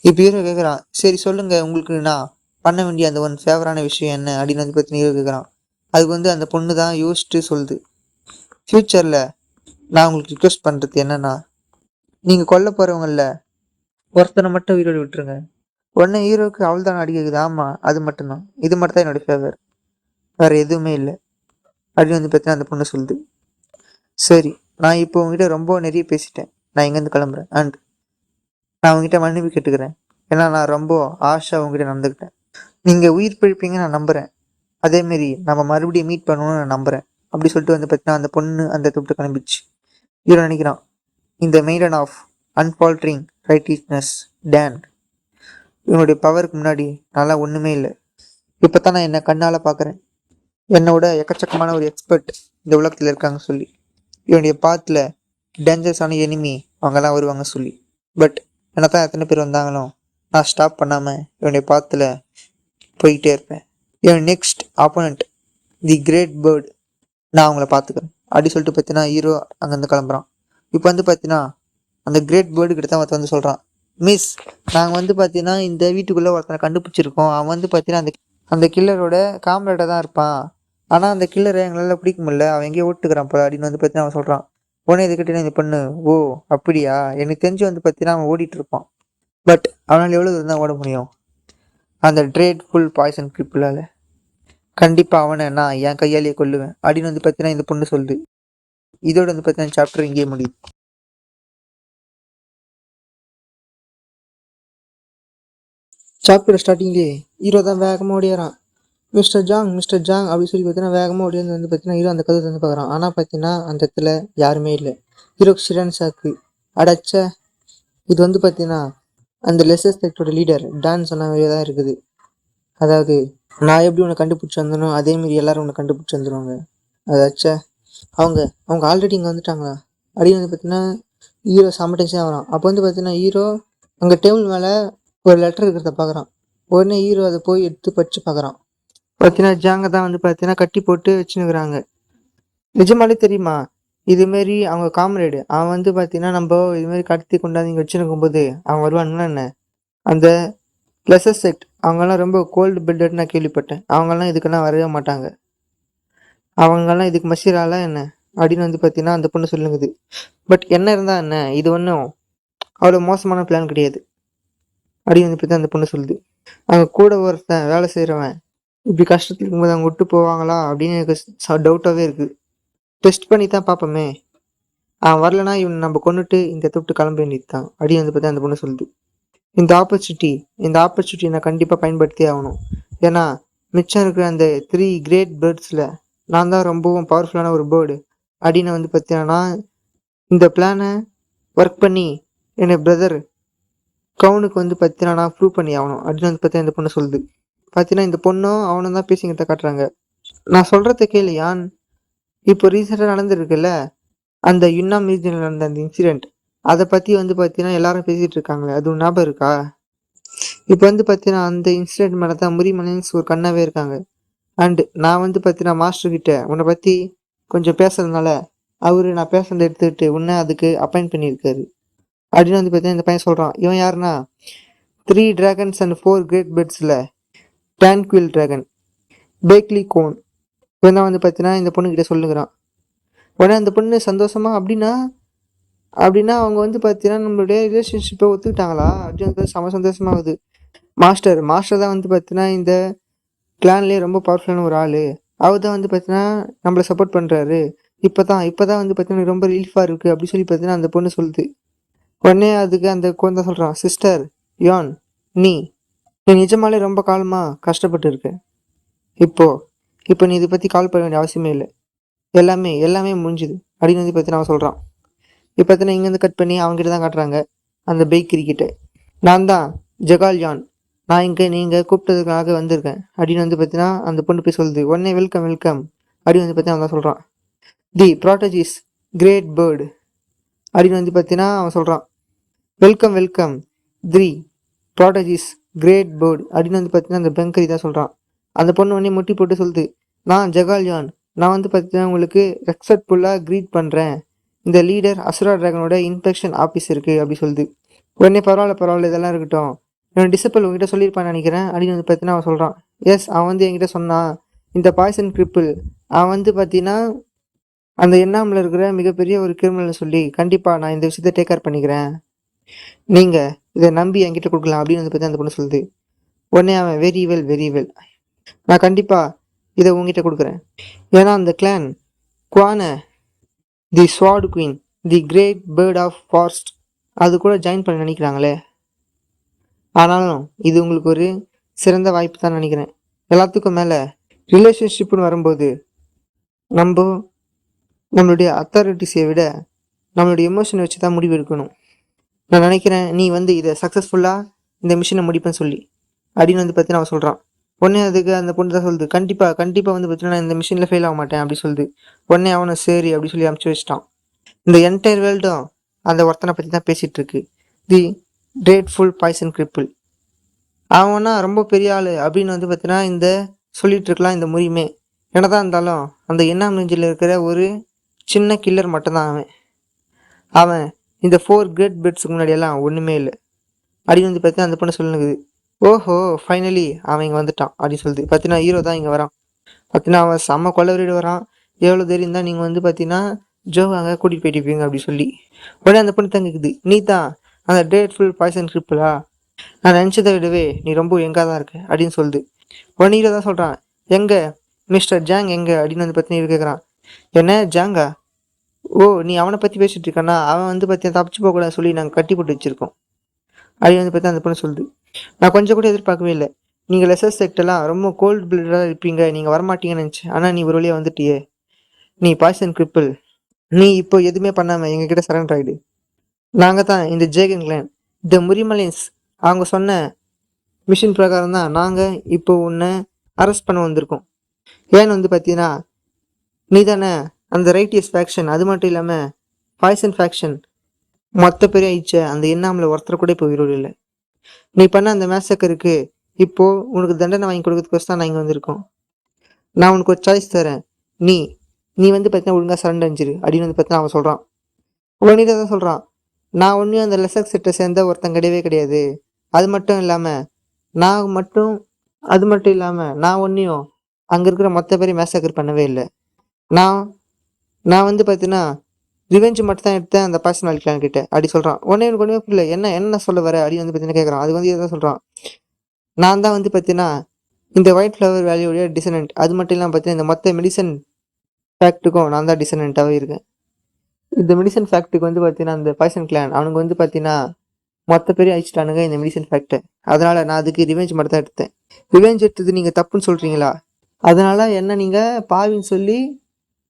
இப்போ ஹீரோ கேட்குறான், சரி சொல்லுங்கள் உங்களுக்கு நான் பண்ண வேண்டிய அந்த ஒன் ஃபேவரான விஷயம் என்ன அப்படின்னு வந்து பார்த்தீங்கன்னா ஹீரோ கேட்குறான். அதுக்கு வந்து அந்த பொண்ணு தான் யோசிச்சுட்டு சொல்லுது, ஃப்யூச்சரில் நான் உங்களுக்கு ரிக்வெஸ்ட் பண்ணுறது என்னன்னா நீங்கள் கொல்ல போகிறவங்கள ஒருத்தனை மட்டும் உயிரோடு விட்டுருங்க. உடனே ஹீரோவுக்கு அவள் தான் அடிக்குது. ஆமாம் அது மட்டும்தான், இது மட்டும் தான் என்னோடய ஃபேவர், வேறு எதுவுமே இல்லை அப்படின்னு வந்து பார்த்தீங்கன்னா அந்த பொண்ணு சொல்லுது. சரி, நான் இப்போ உங்ககிட்ட ரொம்ப நிறைய பேசிட்டேன், நான் இங்கேருந்து கிளம்புறேன். அண்ட் நான் உங்ககிட்ட மன்னிப்பு கேட்டுக்கிறேன், ஏன்னா நான் ரொம்ப ஆஷா உங்ககிட்ட நடந்துக்கிட்டேன். நீங்கள் உயிர் பிழைப்பீங்க நான் நம்புகிறேன், அதேமாரி நம்ம மறுபடியும் மீட் பண்ணணும்னு நான் நம்புகிறேன் அப்படி சொல்லிட்டு வந்து பார்த்தீங்கன்னா அந்த பொண்ணு அந்த தொட்டு கிளம்பிச்சு. ஹீரோ நினைக்கிறான், இந்த மெய்டன் ஆஃப் அன்ஃபால்ட்ரிங் ரைட்டிஸ்னஸ் டேன் இவனுடைய பவருக்கு முன்னாடி நல்லா ஒன்றுமே இல்லை. இப்போ தான் நான் என்னை கண்ணால் பார்க்குறேன். என்னோட எக்கச்சக்கமான ஒரு எக்ஸ்பர்ட் இந்த உலகத்தில் இருக்காங்க சொல்லி, இவனுடைய பாத்தில் டேஞ்சரஸான எனிமி அவங்கெல்லாம் வருவாங்க சொல்லி. பட் என்ன தான் எத்தனை பேர் வந்தாங்களோ நான் ஸ்டாப் பண்ணாமல் இவனுடைய பாத்தில் போய்கிட்டே இருப்பேன். இவன் நெக்ஸ்ட் ஆப்போனண்ட் தி கிரேட் பேர்ட், நான் அவங்கள பார்த்துக்கிறேன் அப்படி சொல்லிட்டு பார்த்தீங்கன்னா ஹீரோ அங்கேருந்து கிளம்புறான். இப்போ வந்து பார்த்தீங்கன்னா அந்த கிரேட் பேர்டு கிட்ட தான் ஒருத்தன் வந்து சொல்கிறான், மிஸ் நாங்கள் வந்து பார்த்தீங்கன்னா இந்த வீட்டுக்குள்ளே ஒருத்தனை கண்டுபிடிச்சிருக்கோம். அவன் வந்து பார்த்தீங்கன்னா அந்த கில்லரோட காம்ரேட்டாக தான் இருப்பான். ஆனால் அந்த கில்லரை எங்களால் பிடிக்க முடியல, அவன் எங்கேயோ ஓட்டுக்கிறான் போல அப்படின்னு வந்து பார்த்தீங்கன்னா அவன் சொல்கிறான். உடனே இதுக்கிட்ட இது பண்ணு, ஓ அப்படியா, எனக்கு தெரிஞ்சு வந்து பார்த்தீங்கன்னா அவன் ஓடிட்டு இருப்பான். பட் அவனால் எவ்வளோ தூரம் தான் ஓட முடியும் அந்த ட்ரேட் ஃபுல் பாய்சன் கிரிப்பிளால்? கண்டிப்பாக அவனை நான் என் கையாலேயே கொல்லுவேன் அப்படின்னு வந்து பார்த்தீங்கன்னா இந்த பொண்ணு சொல்லுது. இதோட வந்து பார்த்தீங்கன்னா சாப்டர் இங்கேயே முடியுது. சாப்டர் ஸ்டார்டிங்லேயே ஹீரோ தான் வேகமாக ஓடியாரான். மிஸ்டர் ஜாங் மிஸ்டர் ஜாங் அப்படின்னு சொல்லி பார்த்தீங்கன்னா வேகமாக ஓடியாந்து வந்து பார்த்தீங்கன்னா ஹீரோ அந்த கதை வந்து பார்க்குறான். ஆனால் பார்த்தீங்கன்னா அந்த இடத்துல யாருமே இல்லை. ஹீரோக்கு சிரன் சாக்கு அடைச்ச இது வந்து பார்த்தீங்கன்னா அந்த லெசர் செக்டரோட லீடர் டான் சொன்ன மாதிரியே தான் இருக்குது. அதாவது நான் எப்படி உன்னை கண்டுபிடிச்சி வந்தனோ அதேமாரி எல்லாரும் உன்னை கண்டுபிடிச்சி வந்துடுவாங்க. அதாச்சா அவங்க அவங்க ஆல்ரெடி இங்கே வந்துட்டாங்களா அப்படின்னு வந்து பார்த்தீங்கன்னா ஹீரோ சமடைஸாக வரான். அப்போ வந்து பார்த்தீங்கன்னா ஹீரோ அங்கே டேபிள் மேலே ஒரு லெட்டர் இருக்கிறத பார்க்குறான். உடனே ஹீரோ அதை போய் எடுத்து படித்து பார்க்குறான். பார்த்தீங்கன்னா ஜாங்க தான் வந்து பார்த்தீங்கன்னா கட்டி போட்டு வச்சுன்னுக்குறாங்க. நிஜமாலே தெரியுமா, இதுமாரி அவங்க காம்ரேடு அவன் வந்து பார்த்தீங்கன்னா நம்ம இதுமாரி கடத்தி கொண்டாந்து இங்கே வச்சுருக்கும் போது அவன் வருவானுங்களா என்ன? அந்த ப்ளஸஸ் செட் அவங்கெல்லாம் ரொம்ப கோல்டு பில்டட் நான் கேள்விப்பட்டேன். அவங்கெல்லாம் இதுக்கெல்லாம் வரவே மாட்டாங்க. அவங்கெல்லாம் இதுக்கு மசிராலா என்ன அப்படின்னு வந்து பார்த்தீங்கன்னா அந்த பொண்ணு சொல்லுங்குது. பட் என்ன இருந்தால் என்ன, இது ஒன்றும் அவ்வளோ மோசமான பிளான் கிடையாது அப்படின்னு வந்து பார்த்தா அந்த பொண்ணு சொல்லுது. அவங்க கூட ஒருத்தன் வேலை செய்கிறவன் இப்படி கஷ்டத்தில் இருக்கும்போது அவங்க விட்டு போவாங்களா அப்படின்னு எனக்கு டவுட்டாகவே இருக்குது. டெஸ்ட் பண்ணி தான் பார்ப்போமே, அவன் வரலனா இவன் நம்ம கொண்டுட்டு இந்த தொட்டு கிளம்ப வேண்டியது தான் அப்படின்னு வந்து பார்த்தா அந்த பொண்ணு சொல்லுது. இந்த ஆப்பர்ச்சுனிட்டி நான் கண்டிப்பாக பயன்படுத்தியே ஆகணும். ஏன்னா மிச்சம் இருக்கிற அந்த 3 கிரேட் பேர்ட்ஸில் நான் தான் ரொம்பவும் பவர்ஃபுல்லான ஒரு பேர்டு அப்படின்னு வந்து பார்த்தீங்கன்னா இந்த பிளானை ஒர்க் பண்ணி என்னை பிரதர் கவுனுக்கு வந்து பார்த்தீங்கன்னா நான் ப்ரூவ் பண்ணி ஆகணும் அப்படின்னு வந்து பார்த்தீங்கன்னா இந்த பொண்ணு சொல்லுது. பார்த்தீங்கன்னா இந்த பொண்ணும் அவனும் தான் பேசிக்கிட்ட காட்டுறாங்க. நான் சொல்கிறத கேளு யான், இப்போ ரீசெண்டாக நடந்துருக்குல்ல அந்த யுன்னாம் ரீஜனில் நடந்த அந்த இன்சிடெண்ட், அதை பற்றி வந்து பார்த்தீங்கன்னா எல்லாரும் பேசிகிட்டு இருக்காங்களே, அது ஞாபகம் இருக்கா? இப்போ வந்து பார்த்தீங்கன்னா அந்த இன்சிடெண்ட் மேலே தான் முரிமலைன்ஸ் ஒரு கண்ணாவே இருக்காங்க. அண்டு நான் வந்து பார்த்தீங்கன்னா மாஸ்டர் கிட்ட உன்னை பற்றி கொஞ்சம் பேசுறதுனால அவரு நான் பேசுறதை எடுத்துக்கிட்டு உன்னை அதுக்கு அப்பாயிண்ட் பண்ணியிருக்காரு அப்படின்னு வந்து பார்த்தீங்கன்னா இந்த பையன் சொல்கிறான். இவன் யாருன்னா 3 டிராகன்ஸ் அண்ட் 4 கிரேட் பெட்ஸில் டான்குவில் டிராகன் பேக்லி கோன். இவன் தான் வந்து பார்த்தீங்கன்னா இந்த பொண்ணுக்கிட்ட சொல்லுங்கிறான். உடனே அந்த பொண்ணு சந்தோஷமா அப்படின்னா அப்படின்னா அவங்க வந்து பார்த்தீங்கன்னா நம்மளுடைய ரிலேஷன்ஷிப்பை ஒத்துக்கிட்டாங்களா அப்படின்னு செம சந்தோஷமாகுது. மாஸ்டர் தான் வந்து பார்த்தீங்கன்னா இந்த கிளான்லேயே ரொம்ப பவர்ஃபுல்லான ஒரு ஆள். அவர் தான் வந்து பார்த்தீங்கன்னா நம்மளை சப்போர்ட் பண்ணுறாரு. இப்போ தான் வந்து பார்த்தீங்கன்னா ரொம்ப ரிலீஃபாக இருக்குது அப்படி சொல்லி பார்த்தீங்கன்னா அந்த பொண்ணு சொல்லுது. உடனே அதுக்கு அந்த குழந்தை சொல்கிறான், சிஸ்டர் யான், நீ நீ நிஜமாலே ரொம்ப காலமாக கஷ்டப்பட்டு இருக்க. இப்போ நீ இதை பற்றி கால் பண்ண வேண்டிய அவசியமே இல்லை. எல்லாமே முடிஞ்சுது அப்படின்னு வந்து பார்த்தீங்கன்னா அவன் சொல்கிறான். இப்போ பார்த்தீங்கன்னா இங்கேருந்து கட் பண்ணி அவங்ககிட்ட தான் காட்டுறாங்க அந்த பேக்கரிக்கிட்ட. நான் தான் ஜகால் யான், நான் இங்கே நீங்கள் கூப்பிட்டதுக்காக வந்திருக்கேன் அப்படின்னு வந்து பார்த்தீங்கன்னா அந்த பொண்ணு போய் சொல்லுது. உடனே வெல்கம் அப்படின்னு வந்து பார்த்தீங்கன்னா அவன் தான் சொல்கிறான். தி ப்ராட்டஜிஸ் கிரேட் பேர்டு அப்படின்னு வந்து பார்த்தீங்கன்னா அவன் சொல்கிறான். வெல்கம் தி ப்ராட்டஜிஸ் கிரேட் பேர்டு அப்படின்னு வந்து பார்த்தீங்கன்னா அந்த பெங்கரி தான் சொல்கிறான். அந்த பொண்ணு உடனே முட்டி போட்டு சொல்லுது, நான் ஜகால் யான், நான் வந்து பார்த்தீங்கன்னா உங்களுக்கு ரெஸ்பெக்ட்ஃபுல்லாக க்ரீட் பண்ணுறேன். இந்த லீடர் அசுரா டிராகனோட இன்ஸ்பெக்ஷன் ஆஃபீஸ் இருக்குது அப்படி சொல்லுது. உடனே பரவாயில்ல இதெல்லாம் இருக்கட்டும், என்னோட டிசிப்பிள் உங்ககிட்ட சொல்லியிருப்பான்னு நினைக்கிறேன் அப்படின்னு வந்து பார்த்தீங்கன்னா அவன் சொல்கிறான். எஸ், அவன் வந்து என்கிட்ட சொன்னான், இந்த பாய்சன் கிரிப்பிள் அவன் வந்து பார்த்தீங்கன்னா அந்த எண்ணாமில் இருக்கிற மிகப்பெரிய ஒரு கிரிமினல்னு சொல்லி, கண்டிப்பாக நான் இந்த விஷயத்தை டேக் கேர் பண்ணிக்கிறேன், நீங்கள் இதை நம்பி என்கிட்ட கொடுக்கலாம் அப்படின்னு வந்து பார்த்தீங்கன்னா அந்த பொண்ணு சொல்லுது. உடனே அவன் வெரி வெல் நான் கண்டிப்பாக இதை உங்ககிட்ட கொடுக்குறேன். ஏன்னா அந்த கிளான் குவான the sword queen the great bird of forest அது கூட ஜாயின் பண்ண நினைக்கிறாங்களே. ஆனாலும் இது உங்களுக்கு ஒரு சிறந்த வாய்ப்பு தான் நினைக்கிறேன். எல்லாத்துக்கும் மேலே ரிலேஷன்ஷிப்னு வரும்போது நம்மளுடைய அத்தாரிட்டிஸை விட நம்மளுடைய எமோஷனை வச்சு தான் முடிவு எடுக்கணும். நான் நினைக்கிறேன் நீ வந்து இதை சக்ஸஸ்ஃபுல்லாக இந்த மிஷனை முடிப்பேன்னு சொல்லி அப்படின்னு வந்து பார்த்தீங்கன்னா அவன் சொல்கிறான். உடனே அதுக்கு அந்த பொண்ணு தான் சொல்லுது, கண்டிப்பாக வந்து பார்த்தீங்கன்னா நான் இந்த மிஷினில் ஃபெயில் ஆக மாட்டேன் அப்படி சொல்லுது. உடனே அவனை சரி அப்படி சொல்லி அமுச்சு வச்சிட்டான். இந்த என்டையர் வேர்ல்டும் அந்த ஒருத்தனை பற்றி தான் பேசிகிட்டு இருக்கு. தி கிரேட்ஃபுல் பாய்சன் கிரிப்பிள். அவனா ரொம்ப பெரிய ஆள் அப்படின்னு வந்து பார்த்தீங்கன்னா இந்த சொல்லிட்டு இருக்கலாம் இந்த முறியுமே. என்னதான் இருந்தாலும் அந்த எண்ணாம் நெஞ்சில் இருக்கிற ஒரு சின்ன கில்லர் மட்டும்தான் அவன். அவன் இந்த 4 கிரேட் பெட்ஸுக்கு முன்னாடியெல்லாம் ஒன்றுமே இல்லை அப்படின்னு வந்து பார்த்தீங்கன்னா அந்த பொண்ணு சொல்லுங்குது. ஓஹோ ஃபைனலி அவன் இங்கே வந்துட்டான் அப்படின்னு சொல்லுது. பார்த்தீங்கன்னா ஹீரோ தான் இங்கே வரான். பார்த்தீங்கன்னா அவன் செம்ம கொலவரிடு வரான். எவ்வளோ தெரியும் தான் நீங்கள் வந்து பார்த்தீங்கன்னா ஜோவை அங்கே கூட்டிகிட்டு போயிட்டுருப்பீங்க அப்படி சொல்லி. உடனே அந்த பொண்ணு தான் கேட்குது, நீ தான் அந்த கிரேட்ஃபுல் பாய்சன் கிரிப்பிளா? நான் நினச்சதை விடவே நீ ரொம்ப எங்காக தான் இருக்க அப்படின்னு சொல்லுது. உடனே ஹீரோ தான் சொல்கிறான், எங்கே மிஸ்டர் ஜாங் எங்கே அப்படின்னு வந்து பார்த்தீங்கன்னா கேட்குறான். என்ன ஜாங்கா? ஓ நீ அவனை பற்றி பேசிகிட்டு இருக்கானா? அவன் வந்து பார்த்தீங்கன்னா தப்பிச்சு போகக்கூடாது சொல்லி நாங்கள் கட்டி போட்டு வச்சுருக்கோம் அப்படின்னு வந்து பார்த்தா அந்த பொண்ணு சொல்லுது. நான் கொஞ்சம் கூட எதிர்பார்க்கவே இல்லை. நீங்கள் லெசர் செக்டெல்லாம் ரொம்ப கோல்டு பிளடாக இருப்பீங்க, நீங்கள் வரமாட்டீங்கன்னு நினச்சேன். ஆனால் நீ ஒரு வழியாக வந்துட்டியே. நீ பாய்சன் கிரிப்பிள். நீ இப்போ எதுவுமே பண்ணாமல் எங்ககிட்ட சரண்டர் ஆகிடு. நாங்கள் தான் இந்த ஜேகன் கிளான், த முரிமலைன்ஸ். அவங்க சொன்ன மிஷின் பிரகாரம் தான் நாங்கள் இப்போ உன்னை அரெஸ்ட் பண்ண வந்திருக்கோம். ஏன்னு வந்து பார்த்தீங்கன்னா நீ தானே அந்த ரைட்டியஸ் ஃபேக்ஷன், அது மட்டும் இல்லாமல் பாய்சன் ஃபேக்ஷன் மொத்த பேர் ஆயிடுச்ச. அந்த எண்ணாமல் ஒருத்தர் கூட இப்போ உயிரோடு இல்லை. நீ பண்ண அந்த மேசக்கருக்கு இப்போது உனக்கு தண்டனை வாங்கி கொடுக்கறதுக்கோசம் தான் நான் இங்கே வந்திருக்கோம். நான் உனக்கு ஒரு சாய்ஸ் தரேன். நீ நீ வந்து பார்த்தீங்கன்னா ஒழுங்காக சரண்டர் அஞ்சிரு அப்படின்னு வந்து பார்த்தீங்கன்னா அவன் சொல்கிறான். உடனே தான் சொல்கிறான், நான் ஒன்றும் அந்த லெசர் செட்டை சேர்ந்த ஒருத்தன் கிடையவே கிடையாது. அது மட்டும் இல்லாமல் நான் ஒன்றையும் அங்கே இருக்கிற மொத்த பேரையும் மேசக்கர் பண்ணவே இல்லை. நான் நான் வந்து பார்த்தீங்கன்னா ரிவெஞ்சு மட்டும் தான் எடுத்தேன் அந்த பர்சனல் கிளான் கிட்ட அப்படி சொல்கிறான். உடனே எனக்கு ஒன்றுமே புரியல, என்ன சொல்ல வர அப்படின்னு வந்து பார்த்தீங்கன்னா கேட்குறான். அது வந்து இதான் சொல்கிறான், நான் தான் வந்து பார்த்தீங்கன்னா இந்த ஒயிட் ஃப்ளவர் வேல்யூடைய டிசனன்ட். அது மட்டும் இல்லாமல் பார்த்தீங்கன்னா இந்த மொத்த மெடிசன் ஃபேக்ட்டுக்கும் நான் தான் டிசனண்ட்டாகவே இருக்கேன். இந்த மெடிசன் ஃபேக்ட்டுக்கு வந்து பார்த்தீங்கன்னா அந்த பாய்சன் கிளான் அவனுக்கு வந்து பார்த்தீங்கன்னா மொத்த பேரையும் அழிச்சிட்டானுங்க இந்த மெடிசன் ஃபேக்டை. அதனால் நான் அதுக்கு ரிவெஞ்ச் மட்டும் தான் எடுத்தேன். ரிவெஞ்ச் எடுத்தது நீங்கள் தப்புன்னு சொல்கிறீங்களா? அதனால் என்ன நீங்கள் பாவின்னு சொல்லி,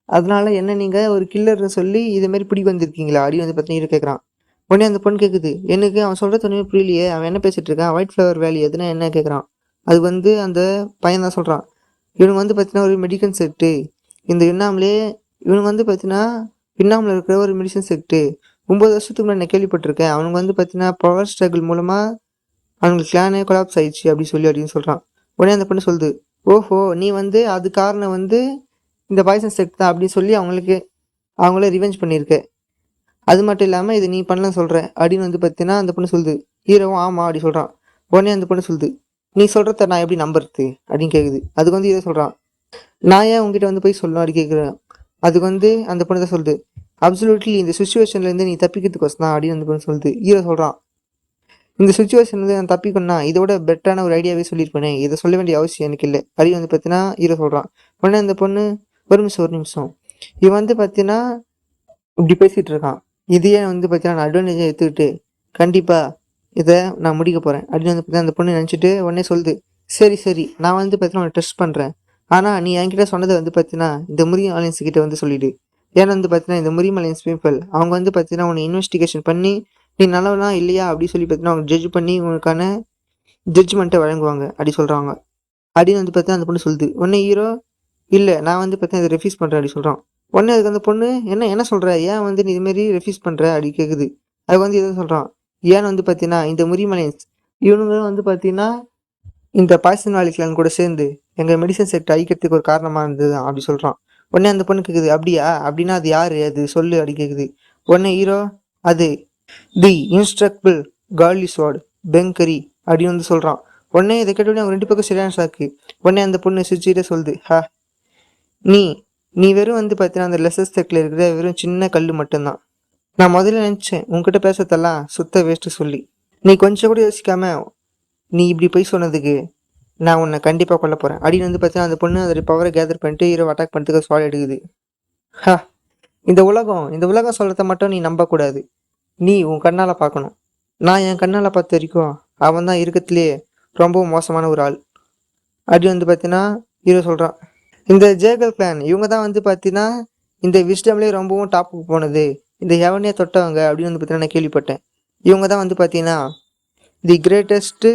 அதனால என்ன நீங்கள் ஒரு கில்லர்னு சொல்லி இதுமாரி பிடி வந்திருக்கீங்களா அப்படின்னு வந்து பார்த்தீங்கன்னா கேட்குறான். உடனே அந்த பொண்ணு கேட்குது, எனக்கு அவன் சொல்கிறது ஒன்றுமே புரியலையே, அவன் என்ன பேசிகிட்டு இருக்கான், ஒயிட் ஃப்ளவர் வேலி எதுனா என்ன கேட்குறான். அது வந்து அந்த பையன் தான் சொல்கிறான், இவனுக்கு வந்து பார்த்தீங்கன்னா ஒரு மெடிக்கல் செட்டு, இந்த இவனுக்கு வந்து பார்த்தீங்கன்னா பின்னாமல் இருக்கிற ஒரு மெடிசன் செட்டு 9 வருஷத்துக்கு முன்னாடி நான் கேள்விப்பட்டிருக்கேன். அவனுக்கு வந்து பார்த்தீங்கன்னா பவர் ஸ்ட்ரகிள் மூலமாக அவனுக்கு கிளானே கொலாப்ஸ் ஆயிடுச்சு அப்படின்னு சொல்கிறான். உடனே அந்த பொண்ணு சொல்லுது, ஓஹோ நீ வந்து அது காரணம் வந்து இந்த பாய்சன் செட் தான் அப்படின்னு சொல்லி அவங்களே ரிவெஞ்ச் பண்ணியிருக்க. அது மட்டும் இல்லாமல் இது நீ பண்ணலாம் சொல்கிற அப்படின்னு வந்து பார்த்தீங்கன்னா அந்த பொண்ணு சொல்லுது. ஹீரோவும் ஆமாம் அப்படி சொல்கிறான். உடனே அந்த பொண்ணு சொல்லுது, நீ சொல்கிறத நான் எப்படி நம்புறது அப்படின்னு கேட்குது. அதுக்கு வந்து ஹீரோ சொல்கிறான், நான் ஏன் உங்ககிட்ட வந்து போய் சொல்லணும் அப்படி கேட்குறேன். அதுக்கு வந்து அந்த பொண்ணு தான் சொல்லுது, அப்சல்யூட்லி இந்த சுச்சுவேஷன்லேருந்து நீ தப்பிக்கிறதுக்கோசம் தான் அப்படின்னு அந்த பொண்ணு சொல்லுது. ஹீரோ சொல்கிறான், இந்த சுச்சுவேஷன்லேருந்து நான் தப்பிக்கணும்னா இதோட பெட்டரான ஒரு ஐடியாவே சொல்லியிருப்பேனே, இதை சொல்ல வேண்டிய அவசியம் எனக்கு இல்லை அப்படின்னு வந்து பார்த்தீங்கன்னா ஹீரோ சொல்கிறான். உடனே அந்த பொண்ணு ஒரு நிமிஷம் இவன் வந்து பார்த்தீங்கன்னா இப்படி பேசிகிட்டு இருக்கான், இதையே வந்து பார்த்தீங்கன்னா நான் அட்வான்டேஜாக எடுத்துக்கிட்டு கண்டிப்பாக இதை நான் முடிக்க போகிறேன் அப்படின்னு வந்து பார்த்தீங்கன்னா அந்த பொண்ணு நினச்சிட்டு உடனே சொல்லுது, சரி நான் வந்து பார்த்தீங்கன்னா உன்னை டெஸ்ட் பண்ணுறேன். ஆனால் நீ என்கிட்ட சொன்னதை வந்து பார்த்தீங்கன்னா இந்த முரியம் அலையன்ஸ் கிட்ட வந்து சொல்லிவிடு. ஏன்னா வந்து பார்த்தீங்கன்னா இந்த முரியம் அலையன்ஸ் பீப்பிள் அவங்க வந்து பார்த்தீங்கன்னா உன்னை இன்வெஸ்டிகேஷன் பண்ணி நீ நல்லவனா இல்லையா அப்படி சொல்லி பார்த்தீங்கன்னா அவங்க ஜட்ஜ் பண்ணி உனக்கான ஜட்ஜ்மெண்ட்டை வழங்குவாங்க அப்படி சொல்கிறாங்க அப்படின்னு வந்து பார்த்தீங்கன்னா அந்த பொண்ணு சொல்லுது. உடனே ஹீரோ, இல்லை நான் வந்து பார்த்தீங்கன்னா இதை ரெஃப்யூஸ் பண்ணுறேன் அப்படி சொல்கிறான். உடனே அதுக்கு அந்த பொண்ணு, என்ன சொல்கிற, ஏன் வந்து நீ இதுமாரி ரெஃப்யூஸ் பண்ணுற அப்படி கேட்குது. அதுக்கு வந்து எதை சொல்கிறான், ஏன்னு வந்து பார்த்தீங்கன்னா இந்த முரிமலைன்ஸ் இவனுங்களும் வந்து பார்த்தீங்கன்னா இந்த பாய்சன் வாலி கிளான் கூட சேர்ந்து எங்கள் மெடிசன் செட் அழிக்கிறதுக்கு ஒரு காரணமாக இருந்தது தான் அப்படி சொல்கிறான். உடனே அந்த பொண்ணு கேட்குது, அப்படியா, அப்படின்னா அது யார், அது சொல்லு அப்படி கேட்குது. உடனே ஹீரோ, அது தி இன்ஸ்ட்ரக்பிள் கார்லி ஸ்வாட் பெங்கரி அப்படின்னு வந்து சொல்கிறான். உடனே இதை கேட்டோடனே அவங்க 2 பக்கம் சரியான ஷாக்கு. உடனே அந்த பொண்ணு சிரிச்சுட்டே சொல்லுது, நீ நீ வெறும் வந்து பார்த்தீங்கன்னா அந்த லெசஸ் செக்கில் இருக்கிற வெறும் சின்ன கல் மட்டும்தான். நான் முதல்ல நினச்சேன் உங்ககிட்ட பேசுறதெல்லாம் சுத்த வேஸ்ட்டு சொல்லி. நீ கொஞ்சம் கூட யோசிக்காம நீ இப்படி போய் சொன்னதுக்கு நான் உன்னை கண்டிப்பாக கொல்ல போகிறேன் அப்படின்னு வந்து பார்த்தீங்கன்னா அந்த பொண்ணு அதோட பவரை கேதர் பண்ணிட்டு ஹீரோ அட்டாக் பண்ணுறதுக்கு ஸ்வாட் எடுக்குது. இந்த உலகம் சொல்கிறத மட்டும் நீ நம்பக்கூடாது, நீ உன் கண்ணால் பார்க்கணும். நான் என் கண்ணால் பார்த்த வரைக்கும் அவன் தான் இருக்கத்துலேயே ரொம்பவும் மோசமான ஒரு ஆள் அப்படி வந்து பார்த்தீங்கன்னா ஹீரோ சொல்கிறான். இந்த ஜேகல் கிளான் இவங்க தான் வந்து பார்த்தீங்கன்னா இந்த விஸ்டம்லேயே ரொம்பவும் டாப்புக்கு போனது, இந்த ஹெவனே தொட்டவங்க அப்படின்னு வந்து பார்த்தீங்கன்னா நான் கேள்விப்பட்டேன். இவங்க தான் வந்து பார்த்தீங்கன்னா தி கிரேட்டஸ்ட்டு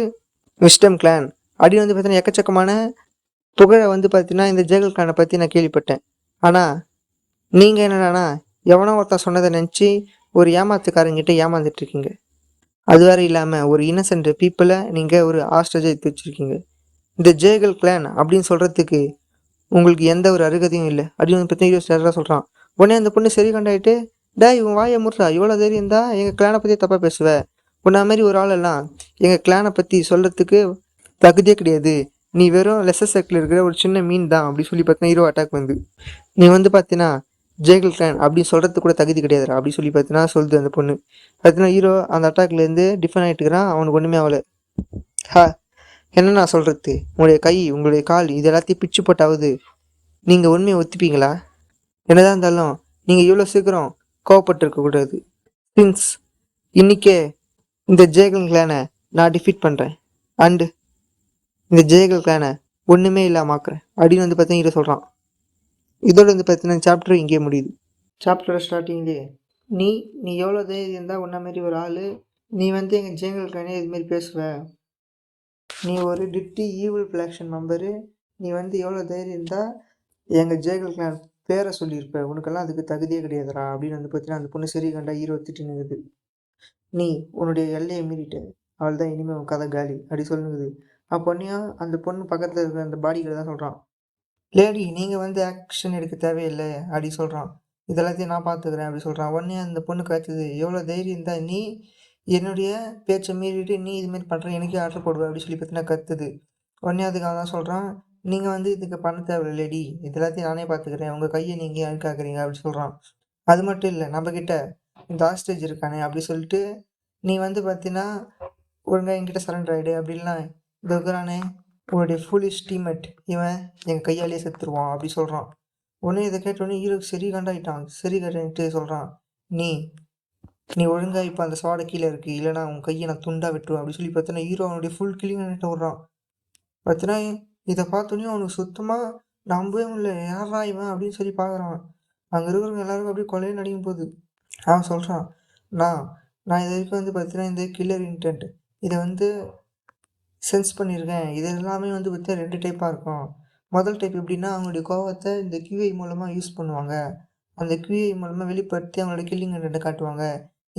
விஸ்டம் கிளான் அப்படின்னு வந்து பார்த்தீங்கன்னா எக்கச்சக்கமான புகழை வந்து பார்த்தீங்கன்னா இந்த ஜேகல் கானை பற்றி நான் கேள்விப்பட்டேன். ஆனால் நீங்கள் என்னடானா எவனோ ஒருத்தன் சொன்னதை நினச்சி ஒரு ஏமாத்துக்காரங்கிட்ட ஏமாந்துட்டு இருக்கீங்க. அது வேறு இல்லாமல் ஒரு இன்னசென்ட் பீப்புளை நீங்கள் ஒரு ஹாஸ்டேஜாக எடுத்து வச்சுருக்கீங்க. இந்த ஜேகல் கிளான் அப்படின்னு சொல்கிறதுக்கு உங்களுக்கு எந்த ஒரு அருகதையும் இல்லை அப்படின்னு பற்றி ஹீரோ சொல்கிறான். உடனே அந்த பொண்ணு சரி கண்டாயிட்டு, டேய் இவன் வாயை முட்றா, இவ்வளோ தைரியம் இருந்தா எங்கள் கிளானை பற்றி தப்பாக பேசுவேன். உன்ன மாதிரி ஒரு ஆளெல்லாம் எங்கள் கிளானை பற்றி சொல்கிறதுக்கு தகுதியே கிடையாது. நீ வெறும் லெசர் சர்க்கிள் இருக்கிற ஒரு சின்ன மீன் தான் அப்படி சொல்லி பார்த்தீங்கன்னா ஹீரோ அட்டாக் வந்து நீ வந்து பார்த்தீங்கன்னா ஜேகல் கிளான் அப்படின்னு சொல்கிறதுக்கு கூட தகுதி கிடையாதுடா அப்படி சொல்லி பார்த்தீங்கன்னா சொல்லுது அந்த பொண்ணு. பார்த்தீங்கன்னா ஹீரோ அந்த அட்டாக்லேருந்து டிஃபன் ஆகிட்டுக்கிறான். அவனுக்கு ஒன்றுமே ஆகலை. ஹா, என்ன நான் சொல்கிறது, உங்களுடைய கை உங்களுடைய கால் இது எல்லாத்தையும் பிச்சு போட்டாவது நீங்கள் உண்மையை ஒத்துப்பீங்களா? என்னதான் இருந்தாலும் நீங்கள் இவ்வளோ சீக்கிரம் கோவப்பட்டிருக்கக்கூடாது. சின்ஸ் இன்னைக்கே இந்த ஜேகல் கிளானை நான் டிஃபீட் பண்ணுறேன் அண்டு இந்த ஜேகல் கிளானை ஒன்றுமே இல்லாமாக்குறேன் அப்படின்னு வந்து பார்த்தீங்கன்னா ஹீரோ சொல்கிறான். இதோட வந்து பார்த்தீங்கன்னா சாப்டர் இங்கே முடியுது. சாப்டர் ஸ்டார்டிங்லேயே நீ நீ எவ்வளோ தைரியம் இருந்தால் உன்ன மாதிரி ஒரு ஆள் நீ வந்து எங்கள் ஜேகல் கிளானே இதுமாரி பேசுவ, நீ ஒரு டிட்டி ஈவில் ஃப்ளாக்ஷன் மெம்பரு, நீ வந்து எவ்வளோ தைரியம் இருந்தால் எங்கள் ஜேகல் கிளான் பேரை சொல்லியிருப்ப, உனக்கெல்லாம் அதுக்கு தகுதியே கிடையாதுடா அப்படின்னு வந்து பார்த்தீங்கன்னா அந்த பொண்ணு சரி கண்டா ஹீரோ திட்டினுங்குது. நீ உன்னுடைய எல்லையை மீறிட்ட, அவள் தான் இனிமேல் உன் கதை காலி அப்படி சொல்லுங்குது. அப்பொன்னையும் அந்த பொண்ணு பக்கத்தில் இருக்கிற அந்த பாடிகளை தான் சொல்கிறான், லேடி நீங்கள் வந்து ஆக்ஷன் எடுக்க தேவையில்லை அப்படி சொல்கிறான். இதெல்லாத்தையும் நான் பார்த்துக்கிறேன் அப்படி சொல்கிறான். உடனே அந்த பொண்ணு காய்ச்சது, எவ்வளோ தைரியம் இருந்தால் நீ என்னுடைய பேச்சை மீறிட்டு நீ இதுமாரி பண்ணுற, எனக்கே ஆர்டர் போடுவேன் அப்படி சொல்லி பார்த்தீங்கன்னா கத்துது. உடனே அதுக்காக தான் சொல்கிறான், நீங்கள் வந்து இதுக்கு பண்ண தேவையில்லை லேடி, இது எல்லாத்தையும் நானே பார்த்துக்கிறேன், உங்கள் கையை நீங்கள் அழுக்காக்குறீங்க அப்படி சொல்கிறான். அது மட்டும் இல்லை, நம்மக்கிட்ட இந்த ஹாஸ்டேஜ் இருக்கானே அப்படி சொல்லிட்டு நீ வந்து பார்த்தீங்கன்னா ஒழுங்காக என்கிட்ட சரண்டர் ஆகிடு அப்படின்லாம் இந்த இருக்கிறானே உன்னுடைய ஃபுல்லிஷ் டீம்மேட் இவன் எங்கள் கையாலேயே செத்துருவான் அப்படி சொல்கிறான். உடனே இதை கேட்டோடனே ஹீரோக்கு சரி கண்டாயிட்டான். சரி கண்டிட்டு சொல்கிறான், நீ நீ ஒழுங்கா இப்போ அந்த ஸ்வாடை கீழே இருக்குது, இல்லைனா உன் கையை நான் துண்டாக விட்டுருவேன் அப்படி சொல்லி பார்த்தோன்னா ஹீரோ அவனுடைய ஃபுல் கில்லிங் பண்ணிட்டு விட்றான். பார்த்தீங்கன்னா இதை பார்த்தோன்னே அவனுக்கு சுத்தமாக நம்பவே முடியல, யாரா இவன் அப்படின்னு சொல்லி பார்க்குறான். அங்கே இருக்கிறவங்க எல்லாருக்கும் அப்படியே கொலையே நடிக்கும் போகுது. அவன் சொல்கிறான், நான் நான் இது வரைக்கும் வந்து பார்த்தீங்கன்னா இந்த கில்லர் இன்டென்ட் இதை வந்து சென்ஸ் பண்ணியிருக்கேன். இது எல்லாமே வந்து பார்த்தீங்கன்னா 2 டைப்பாக இருக்கும். முதல் டைப் எப்படின்னா அவங்களுடைய கோவத்தை இந்த QI மூலமாக யூஸ் பண்ணுவாங்க. அந்த QI மூலமாக வெளிப்படுத்தி அவங்களோட கில்லிங் இன்டென்ட்டை காட்டுவாங்க.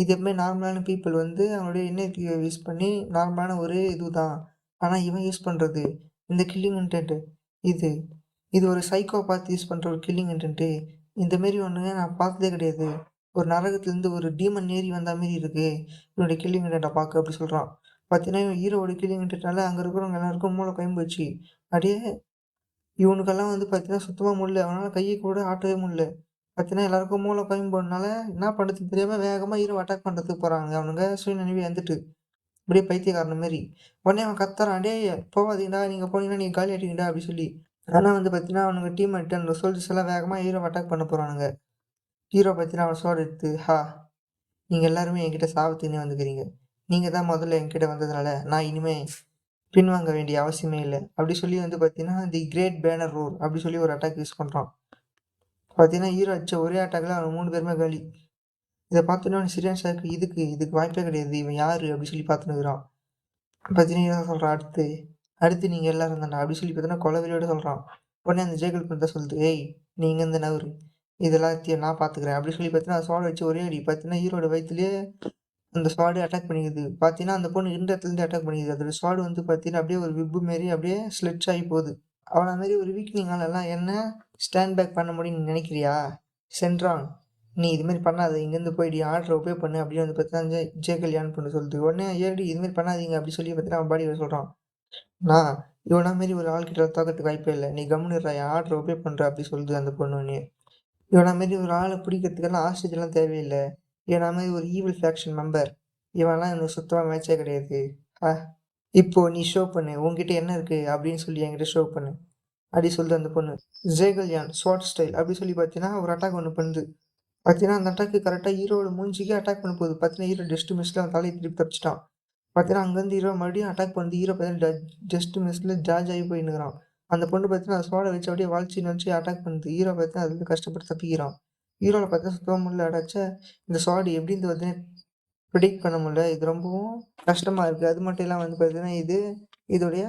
இது எப்பவுமே நார்மலான பீப்புள் வந்து அவங்களுடைய இன்னர் QI யூஸ் பண்ணி நார்மலான ஒரு இதுதான். ஆனால் இவன் யூஸ் பண்ணுறது இந்த கில்லிங் இன்டென்ட்டு இது இது ஒரு சைக்கோ பார்த்து யூஸ் பண்ணுற ஒரு கில்லிங் இன்டென்ட்டு. இந்தமாரி ஒன்று நான் பார்த்ததே கிடையாது. ஒரு நரகத்துலேருந்து ஒரு டீமன் ஏறி வந்த மாரி இருக்குது இவனுடைய கில்லிங் இன்டென்ட்டை பார்க்க அப்படி சொல்கிறான். பார்த்தீங்கன்னா ஹீரோவோட கில்லிங் இன்டென்ட்னால அங்கே இருக்கிறவங்க எல்லாருக்கும் மூளை கொயம்புச்சு. அப்படியே இவனுக்கெல்லாம் வந்து பார்த்தீங்கன்னா சுத்தமாக முடியல, அவனால் கையை கூட ஆட்டவே முடியல. பார்த்தீங்கன்னா எல்லாருக்கும் மூளை கொயம்புனால என்ன பண்ணுறதுன்னு தெரியாமல் வேகமாக ஹீரோ அட்டாக் பண்ணுறதுக்கு போகிறாங்க. அவனுங்க சுயநினைவு வந்துட்டு அப்படியே பைத்தியக்காரன மாரி. உடனே அவன் கத்துறான், டேய் போகாதீங்கடா, நீங்கள் போனீங்கன்னா நீங்கள் காலி ஆகிட்டீங்கடா அப்படி சொல்லி. ஆனால் வந்து பார்த்தீங்கன்னா அவனுங்க டீம்மேட் அந்த சோல்ஜர்ஸ் எல்லாம் வேகமாக ஹீரோவை அட்டாக் பண்ண போகிறானுங்க. ஹீரோ பார்த்தீங்கன்னா அவன் சோடு எடுத்து, நீங்கள் எல்லாருமே என்கிட்ட சாவத்துக்குன்னே வந்துக்கிறீங்க, நீங்கள் தான் முதல்ல என்கிட்ட வந்ததுனால நான் இனிமேல் பின்வாங்க வேண்டிய அவசியமே இல்லை அப்படி சொல்லி வந்து பார்த்தீங்கன்னா தி கிரேட் பேனர் ரோர் அப்படி சொல்லி ஒரு அட்டாக் யூஸ் பண்ணுறான். பார்த்தீங்கன்னா ஹீரோ அடிச்ச ஒரே அட்டாக்ல அவன் 3 பேருமே காலி. இதை பார்த்தோன்னா அவன் சரியான ஷாக்கு, இதுக்கு வாய்ப்பே கிடையாது, இவன் யார் அப்படி சொல்லி பார்த்துனுக்குறான். பார்த்தீங்கன்னா ஹீரோ சொல்கிறான், அடுத்து நீங்கள் எல்லாரும் தானே அப்படி சொல்லி பார்த்தீங்கன்னா கொலவெறியோட சொல்கிறான். உடனே அந்த ஜேகல் பண்ணி தான் சொல்லுது, ஏய் நீ இங்கேருந்து நவரு, இது எல்லாத்தையும் நான் பார்த்துக்கிறேன் அப்படி சொல்லி பார்த்தீங்கன்னா சோட வச்சு ஒரே அடி. பார்த்தீங்கன்னா ஹீரோட வயிற்றுலேயே அந்த ஸ்வாடு அட்டாக் பண்ணிக்குது. பார்த்தீங்கன்னா அந்த பொண்ணு இருந்த இடத்துலேருந்து அட்டாக் பண்ணிக்குது. அதோட ஸ்வாடு வந்து பார்த்தீங்கன்னா அப்படியே ஒரு விப்பு மாரி அப்படியே ஸ்லெட்ச் ஆகி போகுது. அவனை மாரி ஒரு வீக்னிங்காலெல்லாம் என்ன ஸ்டாண்ட் பேக் பண்ண முடியும்னு நினைக்கிறியா? சென்றான், நீ இதுமாரி பண்ணாத, இங்கேருந்து போயிடு, ஆர்டரை ஒபே பண்ணு அப்படின்னு வந்து பார்த்தீங்கன்னா ஜேகல்யான் பண்ண சொல்லுது. உடனே ஏடி இதுமாரி பண்ணாதீங்க அப்படி சொல்லி பார்த்தீங்கன்னா அவன் பாடி சொல்கிறான், நான் இவனா மாரி ஒரு ஆள்கிட்ட தோக்கிறதுக்கு வாய்ப்பே இல்லை, நீ கம்முனுடுறா, என் ஆர்டரை ஒபே பண்ணுற அப்படி சொல்லுது அந்த பொண்ணு. இவனா மாரி ஒரு ஆளை பிடிக்கிறதுக்கெல்லாம் ஆஸ்ட்ரேஜெல்லாம் தேவையில்லை, இவனா மாதிரி ஒரு ஈவில் ஃபேக்ஷன் மெம்பர், இவன்லாம் எனக்கு சுத்தமாக மேட்சே கிடையாது. இப்போ நீ ஷோ பண்ணு, உங்ககிட்ட என்ன இருக்குது அப்படின்னு சொல்லி என்கிட்ட ஷோ பண்ணு அப்படி சொல்லுது அந்த பொண்ணு. ஜேகல்யான் ஸ்வாட் ஸ்டைல் அப்படி சொல்லி பார்த்தீங்கன்னா ஒரு அட்டாக் ஒன்று பண்ணுது. பார்த்தீங்கன்னா அந்த அட்டாக்கு கரெக்டாக ஹீரோட மூஞ்சிக்கே அட்டாக் பண்ண போகுது. பார்த்தீங்கன்னா ஹீரோ டஸ்ட் மிஸ்ல அவன் தலையை திருப்பி தப்பிச்சிட்டான். பார்த்தீங்கன்னா அங்கேருந்து ஹீரோ மறுபடியும் அட்டாக் பண்ணுது. ஹீரோ பார்த்தீங்கன்னா ஜஸ்ட் மிஸ்ல ஜார்ஜ் ஆகி போயின்னுக்கிறான். அந்த பொண்ணு பார்த்தீங்கன்னா அந்த ஸ்வாடை வச்சு அப்படியே வளைச்சி அட்டாக் பண்ணுது. ஹீரோ பார்த்தீங்கன்னா அதுலேருந்து கஷ்டப்பட்டு தப்பிக்கிறான். ஹீரோவில் பார்த்தீங்கன்னா சுத்தமாக முடியல, அடாச்ச இந்த ஸ்வாடு எப்படின்னு வந்து ப்ரிடிக்ட் பண்ண முடியல, இது ரொம்பவும் கஷ்டமாக இருக்குது. அது மட்டும் இல்லாமல் வந்து பார்த்தீங்கன்னா இதோடைய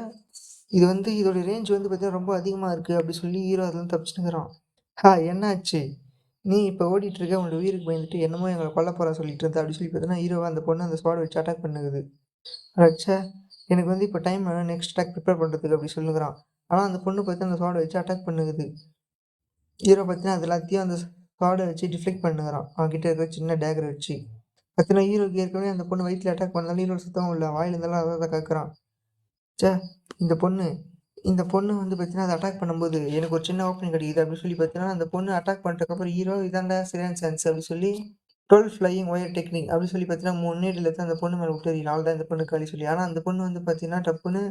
இது வந்து இதோட ரேஞ்ச் வந்து பார்த்தீங்கன்னா ரொம்ப அதிகமாக இருக்குது அப்படி சொல்லி ஹீரோ அதுலேருந்து தப்பிச்சுன்னுக்குறான். என்னாச்சு? நீ இப்போ ஓடிட்டுருக்க உன்னோட உயிருக்கு பயந்துட்டு என்னமோ எங்கள கொல்ல போறா சொல்லிட்டு இருந்த அப்படி சொல்லி பார்த்தீங்கன்னா, ஹீரோவ அந்த பொண்ணு அந்த ஸ்குவாட வச்சு அட்டாக் பண்ணுகுது. அடச்சே! எனக்கு வந்து இப்போ டைம் வேணும் நெக்ஸ்ட் அட்டாக் ப்ரிப்பேர் பண்ணுறதுக்கு அப்படி சொல்லுங்கிறான். ஆனா அந்த பொண்ணு பார்த்தீங்கன்னா அந்த ஸ்குவாட வச்சு அட்டாக் பண்ணுகுது. ஹீரோ பார்த்தீங்கன்னா அது எல்லாத்தையும் அந்த ஸ்குவாட வச்சு டிஃப்ளெக்ட் பண்ணுகிறான். அவன்கிட்ட இருக்கிற சின்ன டேகர வச்சு. பார்த்தீங்கன்னா ஹீரோக்கு ஏற்கனவே அந்த பொண்ணு வயித்துல அட்டாக் பண்ணதால ஹீரோ சுத்தவும் இல்ல. வாயில இருந்தெல்லாம் அத அத கக்குறான். ச்சே! இந்த பொண்ணு இந்த பொண்ணு வந்து பார்த்தீங்கன்னா, அத அட்டாக் பண்ணும்போது, எனக்கு ஒரு சின்ன ஓப்பனிங் கிடைக்குது அப்படின்னு சொல்லி பார்த்தீங்கன்னா, அந்த பொண்ணு அட்டாக் பண்ணிட்டதுக்கப்புறம் ஹீரோ இதான்டா சரியான சான்ஸ் அப்படின்னு சொல்லி 12 ஃப்ளையிங் ஒயர் டெக்னிக் அப்படின்னு சொல்லி பார்த்தீங்கன்னா, 3 நீடில் எடுத்து அந்த பொண்ணு மேல விட்டு எறியலாம். அவ்வளோதான் இந்த பொண்ணு காலி சொல்லி. ஆனா அந்த பொண்ணு வந்து பார்த்தீங்கன்னா, டப்புன்னு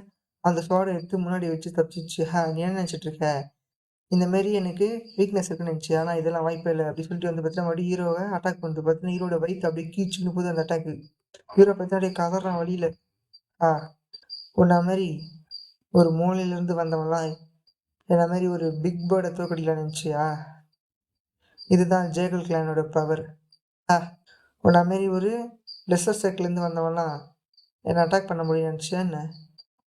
அந்த ஸ்வாட எடுத்து முன்னாடி வச்சு தப்பிச்சிருச்சு. நீ என்ன நினைச்சிட்டு இருக்க? இந்த மாரி எனக்கு வீக்னஸ் இருக்குன்னு நினைச்சியா? ஆனா இதெல்லாம் வாய்ப்பே இல்ல அப்படின்னு சொல்லிட்டு வந்து பார்த்தீங்கன்னா, மறுபடியும் ஹீரோவ அட்டாக் பண்ணுது. பார்த்தீங்கன்னா, ஹீரோட வயித்த அப்படியே கீச்சுன்னு போகுது அந்த அட்டாக்கு. ஹீரோ பார்த்தீங்கன்னா, அப்படியே கதறான் வலியில. ஆ உன்ன மாரி ஒரு மூலையிலிருந்து வந்தவன்லாம் என்ன மாரி ஒரு பிக் பேர்ட தோற்கடிக்கலாம்னு நெனச்சியா? இதுதான் ஜேகல் கிளானோட பவர். அ உன்ன மாரி ஒரு லெஸ்ஸர் சர்க்கிள்லேருந்து வந்தவன்லாம் என்ன அட்டாக் பண்ண முடியும்னு நெனச்சியா என்ன?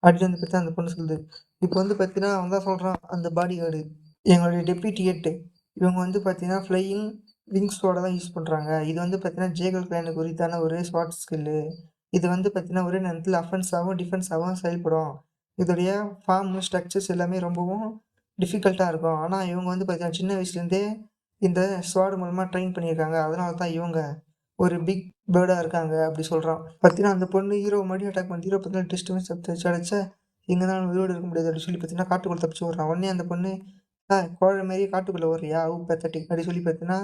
அப்டின்னு வந்து பாத்தா அந்த பொண்ணு சொல்லுது. இப்போ வந்து பாத்தீங்கன்னா, அவன் தான் சொல்றான் அந்த பாடி கார்டு. எங்களுடைய டெப்யூட்டி ஹெட். இவங்க வந்து பாத்தீங்கன்னா, ஃப்ளையிங் விங்ஸோட தான் யூஸ் பண்றாங்க. இது வந்து பாத்தீங்கன்னா, ஜேகல் கிளானுக்கு உரித்தான ஒரு ஸ்வாட் ஸ்கில்லு. இது வந்து பாத்தீங்கன்னா, ஒரே நேரத்துல அஃபென்ஸாவும், டிஃபென்ஸாவும் செயல்படும். இதோடைய ஃபார்ம், ஸ்ட்ரக்சர்ஸ் எல்லாமே ரொம்பவும் டிஃபிகல்ட்டா இருக்கும். ஆனா, இவங்க வந்து பாத்தீங்கன்னா, சின்ன வயசுலேருந்தே இந்த ஸ்வாட் மூலமா ட்ரெயின் பண்ணியிருக்காங்க. அதனால தான் இவங்க ஒரு பிக் பேர்டா இருக்காங்க அப்டி சொல்றான். பாத்தீங்கன்னா, அந்த பொண்ணு ஹீரோவ மறுபடியும் அட்டாக் பண்ணுது. ஹீரோ பாத்தீங்கன்னா, டிஸ்டர்பன்ஸ் சப்தச்சு அடிச்சா, இங்க தான் உயிரோட இருக்க முடியாது அப்டி சொல்லி பாத்தீங்கன்னா, காட்டுக்குள்ள தப்பிச்சு ஓடுறான். உடனே அந்த பொண்ணு கோழை மாரி காட்டுக்குள்ள ஓடுறியா? பெத்தட்டிக் அப்டி சொல்லி பாத்தீங்கன்னா,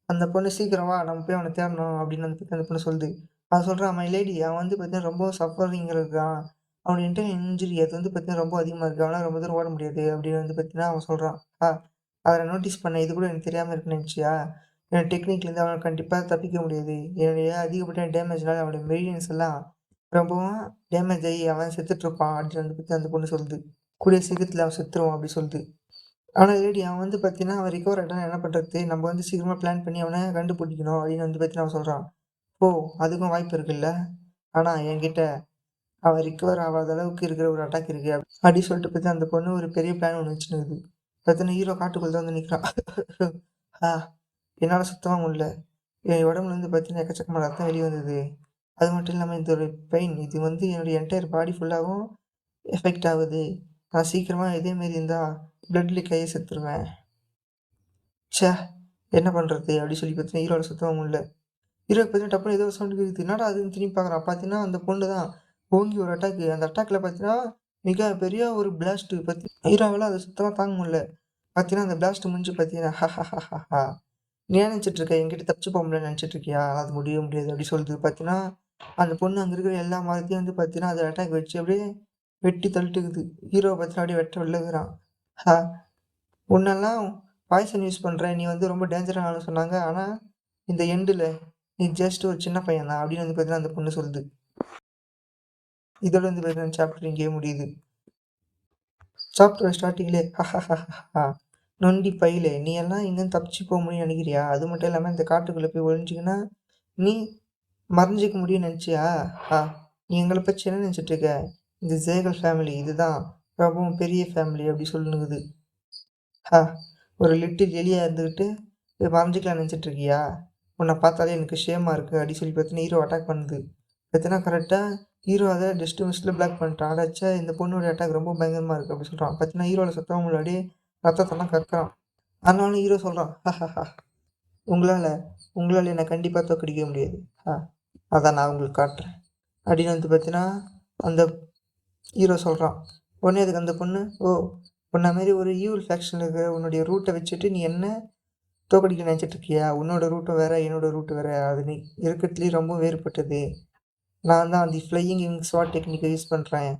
அந்த பொண்ணு சீக்கிரம் வா! நம்ம போய் அவன தேடணும் அப்டின்னு வந்து பாத்தீங்கன்னா, அந்த பொண்ணு சொல்லுது. அவன் சொல்றான், மை லேடி அவன் வந்து பாத்தீங்கன்னா, ரொம்ப சஃபரிங்ல இருக்கான். அவனுக்கு இன்டர்னல் இன்ஜுரி அது வந்து பாத்தீங்கன்னா, ரொம்ப அதிகமா இருக்கு. அவனால ரொம்ப தூரம் ஓட முடியாது அப்டின்னு வந்து பாத்தீங்கன்னா, அவன் சொல்றான். ஆ அத நான் நோட்டீஸ் பண்ணேன். இது கூட எனக்கு தெரியாம இருக்குன்னு நெனச்சியா? என்னோட டெக்னிக்லேருந்து அவனால கண்டிப்பா தப்பிக்க முடியாது. என்னுடைய அதிகப்படியான டேமேஜ்னால அவனுடைய மெரிடியன்ஸ் எல்லாம் ரொம்பவும் டேமேஜ் ஆயி அவன் செத்துட்டுருப்பான் அப்டின்னு வந்து பாத்தீங்கன்னா, அந்த பொண்ணு சொல்லுது. கூடிய சீக்கிரத்துல அவன் செத்துருவான் அப்டி சொல்லுது. ஆனா இல்லடி அவன் வந்து பார்த்தீங்கன்னா, அவன் ரிகவர் ஆயிட்டான்னா என்ன பண்றது? நம்ம வந்து சீக்கிரமா பிளான் பண்ணி அவன கண்டுபிடிக்கணும் அப்படின்னு வந்து பார்த்தீங்கன்னா அவன் சொல்றான். ஓ! அதுக்கும் வாய்ப்பு இருக்குல்ல. ஆனா என்கிட்ட அவன் ரிகவர் ஆவாத அளவுக்கு இருக்கிற ஒரு அட்டாக் இருக்கு. அப்படின்னு சொல்லிட்டு பார்த்தீங்கன்னா, அந்த பொண்ணு ஒரு பெரிய பிளான் ஒண்ணு வச்சுன்னுருக்குது. பார்த்தீங்கன்னா ஹீரோ காட்டுக்குள்ள தான் வந்து நிக்கிறான். ஆ என்னால சுத்தமா முடியல. என் உடம்புலேருந்து பார்த்தீங்கன்னா எக்கச்சக்கமான ரத்தம் வெளிய வந்தது. அது மட்டும் இல்லாம இந்த ஒரு பெயின் இது வந்து என்னுடைய என்டையர் பாடி ஃபுல்லாவும் எஃபெக்ட் ஆகுது. நான் சீக்கிரமா இதே மாரி இருந்தா பிளட் லீக் ஆகி செத்துருவேன். ச்சே! என்ன பண்றது? அப்டி சொல்லி பார்த்தீங்கன்னா, ஹீரோவால சுத்தமா முடியல. ஹீரோக்கு பார்த்தீங்கன்னா, டப்புனு ஏதோ ஒரு சவுண்ட் கேக்குது. என்னடா அதுன்னு திரும்பி பார்க்குறான். பார்த்தீங்கன்னா, அந்த பொண்ணு தான். ஓங்கி ஒரு அட்டாக்கு. அந்த அட்டாக்ல பார்த்தீங்கன்னா, மிக பெரிய ஒரு பிளாஸ்ட்டு ஹீரோவால அத சுத்தமா தாங்க முடியல. பார்த்தீங்கன்னா, அந்த பிளாஸ்ட் முடிஞ்சு பார்த்தீங்கன்னா, ஹஹஹஹஹா! நீ என்ன நெனச்சுட்டு இருக்க? என்கிட்ட தப்பிச்சு போ முடியாதுன்னு நெனச்சுட்டு இருக்கியா? அது முடியவே முடியாது அப்டி சொல்லுது. பார்த்தீங்கன்னா, அந்த பொண்ணு அங்க இருக்கிற எல்லா மரத்தையும் வந்து பார்த்தீங்கன்னா, அது அட்டாக் வச்சு அப்டியே வெட்டி தள்ளிட்டுக்குது. ஹீரோவ பார்த்தீங்கன்னா, அப்டியே வெட்ட விழுகுறான். ஹ! உன்னெல்லாம் பாய்சன் யூஸ் பண்ற. நீ வந்து ரொம்ப டேஞ்சரான ஆளுன்னு சொன்னாங்க. ஆனா, இந்த எண்டுல நீ ஜஸ்ட் ஒரு சின்ன பையன் தான். அப்படின்னு வந்து பார்த்தீங்கன்னா, அந்த பொண்ணு சொல்லுது. இதோட வந்து பார்த்தீங்கன்னா, சாப்டர் இங்கேயே முடியுது. சாப்டர் ஸ்டார்ட்டிங்லயே நொண்டி பயலே! நீ எல்லாம் இங்கேருந்து தப்பிச்சு போ முடியும்னு நெனைக்கிறியா? அது மட்டும் இல்லாம இந்த காட்டுக்குள்ள போய் ஒளிஞ்சிக்கின்னா, நீ மறைஞ்சுக்க முடியும்னு நெனச்சியா? ஆ! நீ எங்கள பத்தி என்ன நெனச்சிட்டு இருக்க? இந்த சேகல் ஃபேமிலி இதுதான் ரொம்பவும் பெரிய ஃபேமிலி அப்படி சொல்லுனுங்குது. ஹா! ஒரு லிட்டில் எலியா இருந்துகிட்டு, போய் மறைஞ்சுக்கலாம்னு நெனச்சிட்டு இருக்கியா? உன்ன பார்த்தாலே எனக்கு ஷேமா இருக்கு அப்டி சொல்லி பார்த்தீங்கன்னா, ஹீரோ அட்டாக் பண்ணுது. பார்த்தீங்கன்னா கரெக்ட்டா ஹீரோ அத ஜஸ்ட் மிஸ்ல பிளாக் பண்ணிட்டான். அடச்சே! இந்த பொண்ணோட அட்டாக் ரொம்ப பயங்கரமா இருக்கு அப்டி சொல்றான். பார்த்தீங்கன்னா, ஹீரோவால சுத்தமா முன்னாடி ரத்தத்தெல்லாம் கக்குறான். ஆனாலும் ஹீரோ சொல்றான். உங்களால உங்களால என்ன கண்டிப்பா தோற்கடிக்க முடியாது. ஆ அதான் நான் உங்களுக்கு காட்டுறேன். அப்டின்னு வந்து பார்த்தீங்கன்னா, அந்த ஹீரோ சொல்றான். உடனே அதுக்கு அந்த பொண்ணு, ஓ! உன்ன மாரி ஒரு ஈவில் ஃபேக்ஷன்ல இருக்கிற உன்னுடைய ரூட்ட வச்சுட்டு நீ என்ன தோக்கடிக்க நினைச்சிட்டு இருக்கியா? உன்னோட ரூட்டும் வேற, என்னோட ரூட் வேற. அது நீ இருக்கறதுலயே ரொம்ப வேறுபட்டது. நான் தான் தி ஃப்ளையிங் விங் ஸ்வாட் டெக்னிக்க யூஸ் பண்றேன்.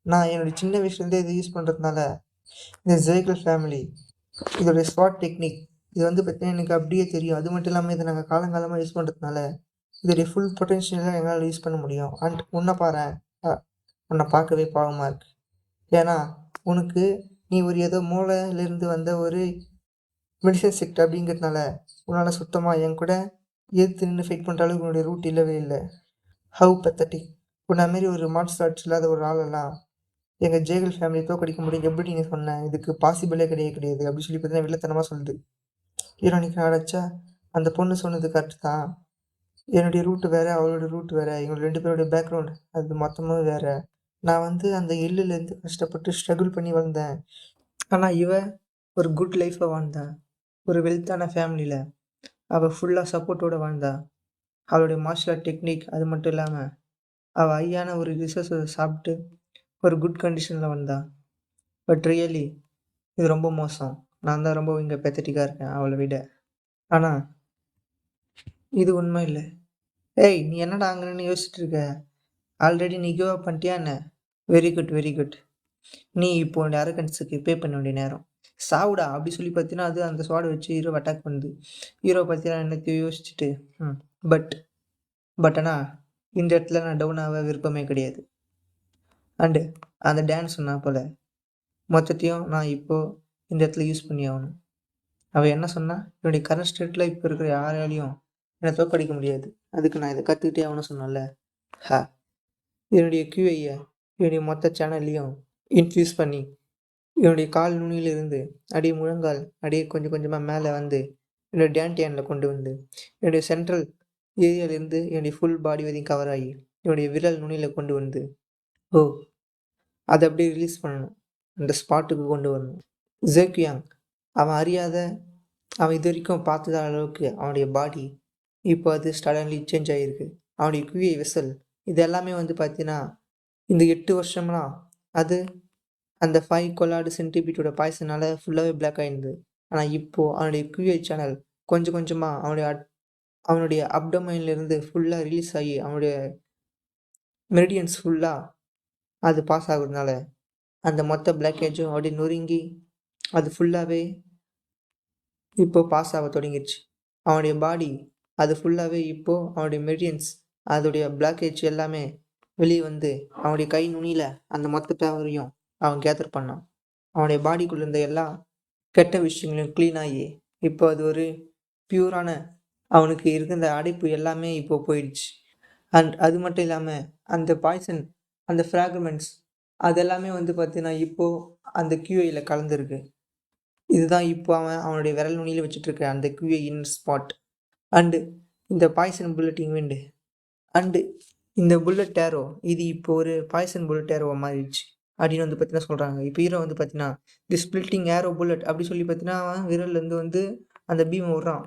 நான் என்னோட சின்ன வயசுலேருந்தே இத யூஸ் பண்றதுனால, இந்த ஜேகல் ஃபேமிலி இதோட ஸ்வாட் டெக்னிக் இது வந்து பார்த்தீங்கன்னா, எனக்கு அப்படியே தெரியும். அது மட்டும் இல்லாம இத நாங்க காலங்காலமா யூஸ் பண்றதுனால, இதோடைய ஃபுல் பொட்டன்ஷியல எங்களால யூஸ் பண்ண முடியும். அண்ட் உன்ன பாரேன். அ உன்ன பார்க்கவே பாவமா இருக்கு. ஏன்னா, உனக்கு நீ ஒரு ஏதோ மூலையிலேருந்து வந்த ஒரு மெடிசன் செக்ட் அப்படிங்கிறதுனால, உன்னால சுத்தமா என்கூட எதிர்த்து நின்னு ஃபைட் பண்ற அளவுக்கு உன்னுடைய ரூட் இல்லவே இல்ல. How pathetic! உன்ன மாரி ஒரு மார்ஷியல் ஆர்ட்ஸ் இல்லாத ஒரு ஆளெல்லாம் எங்கள் ஜேகல் ஃபேமிலி தோக்கடிக்க முடியும் எப்படி நீ சொன்ன, இதுக்கு பாசிபிளே கிடையாது அப்படின்னு சொல்லி பார்த்தீங்கன்னா வில்லத்தனமாக சொல்லுது. ஹீரோனிக்கு அடைச்சா அந்த பொண்ணு சொன்னது கரெக்ட் தான். என்னுடைய ரூட்டு வேறு, அவளோட ரூட் வேறு, எங்களோட 2 பேருடைய பேக்ரவுண்ட் அது மொத்தமாக வேறு. நான் வந்து அந்த எள்ளுலேருந்து கஷ்டப்பட்டு ஸ்ட்ரகிள் பண்ணி வந்தேன். ஆனால் இவ ஒரு குட் லைஃப்பை வாழ்ந்தா, ஒரு வெல்த்தான ஃபேமிலியில் அவள் ஃபுல்லாக சப்போர்ட்டோடு வாழ்ந்தா. அவளுடைய மார்ஷல் ஆர்ட் டெக்னிக் அது மட்டும் இல்லாமல் அவள் ஹையான ஒரு ரிசோர்ஸை சாப்பிட்டு ஒரு குட் கண்டிஷனில் வந்தா. பட் ரியலி இது ரொம்ப மோசம். நான் தான் ரொம்ப இங்கே பெத்தட்டிக்காக இருக்கேன் அவளை விட. ஆனால் இது உண்மை இல்லை. ஏய் நீ என்னடா அங்கன்னு யோசிச்சுட்டு இருக்க? ஆல்ரெடி நீ கிவ் அப் பண்ணிட்டியா என்ன? Very good very good. நீ இப்போ உன்னுடைய அரகன்ஸுக்கு பே பண்ண வேண்டிய நேரம். சாவுடா அப்படி சொல்லி பார்த்தீங்கன்னா அது அந்த ஸ்வாடை வச்சு ஹீரோ அட்டாக் பண்ணுது. ஹீரோ பார்த்தீங்கன்னா என்னத்தையும் யோசிச்சுட்டு பட் ஆனால் இந்த இடத்துல நான் டவுன் ஆக விருப்பமே கிடையாது. அண்டு அந்த டான்ஸ் சொன்னா போல் மொத்தத்தையும் நான் இப்போது இந்த இடத்துல யூஸ் பண்ணி ஆகணும். அவள் என்ன சொன்னா, என்னுடைய கரண்ட் ஸ்டேட்டில் இப்போ இருக்கிற யாராலையும் என்னை தோற்கடிக்க முடியாது, அதுக்கு நான் இதை கற்றுக்கிட்டே ஆகணும்னு சொன்னேன்ல. ஹா, என்னுடைய QI-யை என்னுடைய மொத்த சேனல்லையும் இன்ஃப்யூஸ் பண்ணி என்னுடைய கால் நுனியிலிருந்து அப்படியே முழங்கால் அப்படியே கொஞ்சம் கொஞ்சமாக மேலே வந்து என்னுடைய டேண்டியானில் கொண்டு வந்து என்னுடைய சென்ட்ரல் ஏரியாவிலேருந்து என்னுடைய ஃபுல் பாடி வரையும் கவர் ஆகி என்னுடைய விரல் நுனியில் கொண்டு வந்து அதை அப்படியே ரிலீஸ் பண்ணணும். அந்த ஸ்பாட்டுக்கு கொண்டு வரணும். ஜேக்யாங் அவன் அறியாத, அவன் இது வரைக்கும் பார்த்துத அளவுக்கு அவனுடைய பாடி இப்போ அது சடன்லி சேஞ்ச் ஆகிருக்கு. அவனுடைய QI வெசல் இது எல்லாமே வந்து பார்த்தீங்கன்னா இந்த 8 வருஷம்லாம் அது அந்த 5 கொலாடு சென்டிபீட்டோட பாய்சனால் ஃபுல்லாகவே பிளாக் ஆகிருந்தது. ஆனால் இப்போது அவனுடைய QI சேனல் கொஞ்சம் கொஞ்சமாக அவனுடைய அப்டமைன்லேருந்து ஃபுல்லாக ரிலீஸ் ஆகி அவனுடைய மெரிடியன்ஸ் ஃபுல்லாக அது பாஸ் ஆகுறதுனால அந்த மொத்த பிளாக்கேஜும் அப்படியே நொறுங்கி அது ஃபுல்லாகவே இப்போ பாஸ் ஆக தொடங்கிடுச்சு. அவனுடைய பாடி அது ஃபுல்லாகவே இப்போது அவனுடைய மெரிடியன்ஸ் அதோடைய பிளாக்கேஜ் எல்லாமே வெளியே வந்து அவனுடைய கை நுனியில் அந்த மொத்த பேவரையும் அவன் கேதர் பண்ணான். அவனுடைய பாடிக்குள்ளே இருந்த எல்லா கெட்ட விஷயங்களையும் க்ளீன் ஆகி இப்போ அது ஒரு பியூரான அவனுக்கு இருந்த அடைப்பு எல்லாமே இப்போ போயிடுச்சு. அண்ட் அது மட்டும் இல்லாமல் அந்த பாய்சன் அந்த ஃப்ராக்மெண்ட்ஸ் அதெல்லாமே வந்து பார்த்தீங்கன்னா இப்போது அந்த QIயில் கலந்துருக்கு. இதுதான் இப்போ அவனுடைய விரல் நுனியில் வச்சுட்ருக்க அந்த QI இன் ஸ்பாட். அண்டு இந்த பாய்சன் புல்லட்டிங் விண்டு அண்டு இந்த புல்லட் ஏரோ இது இப்போ ஒரு பாய்சன் புல்லட் ஏரோவை மாறிடுச்சு அப்படின்னு வந்து பார்த்தீங்கன்னா சொல்கிறாங்க. இப்போ ஹீரோ வந்து பார்த்தீங்கன்னா தி ஸ்பிளிட்டிங் ஏரோ புல்லட் அப்படி சொல்லி பார்த்தீங்கன்னா அவன் விரல்லேருந்து வந்து அந்த பீமை விட்றான்.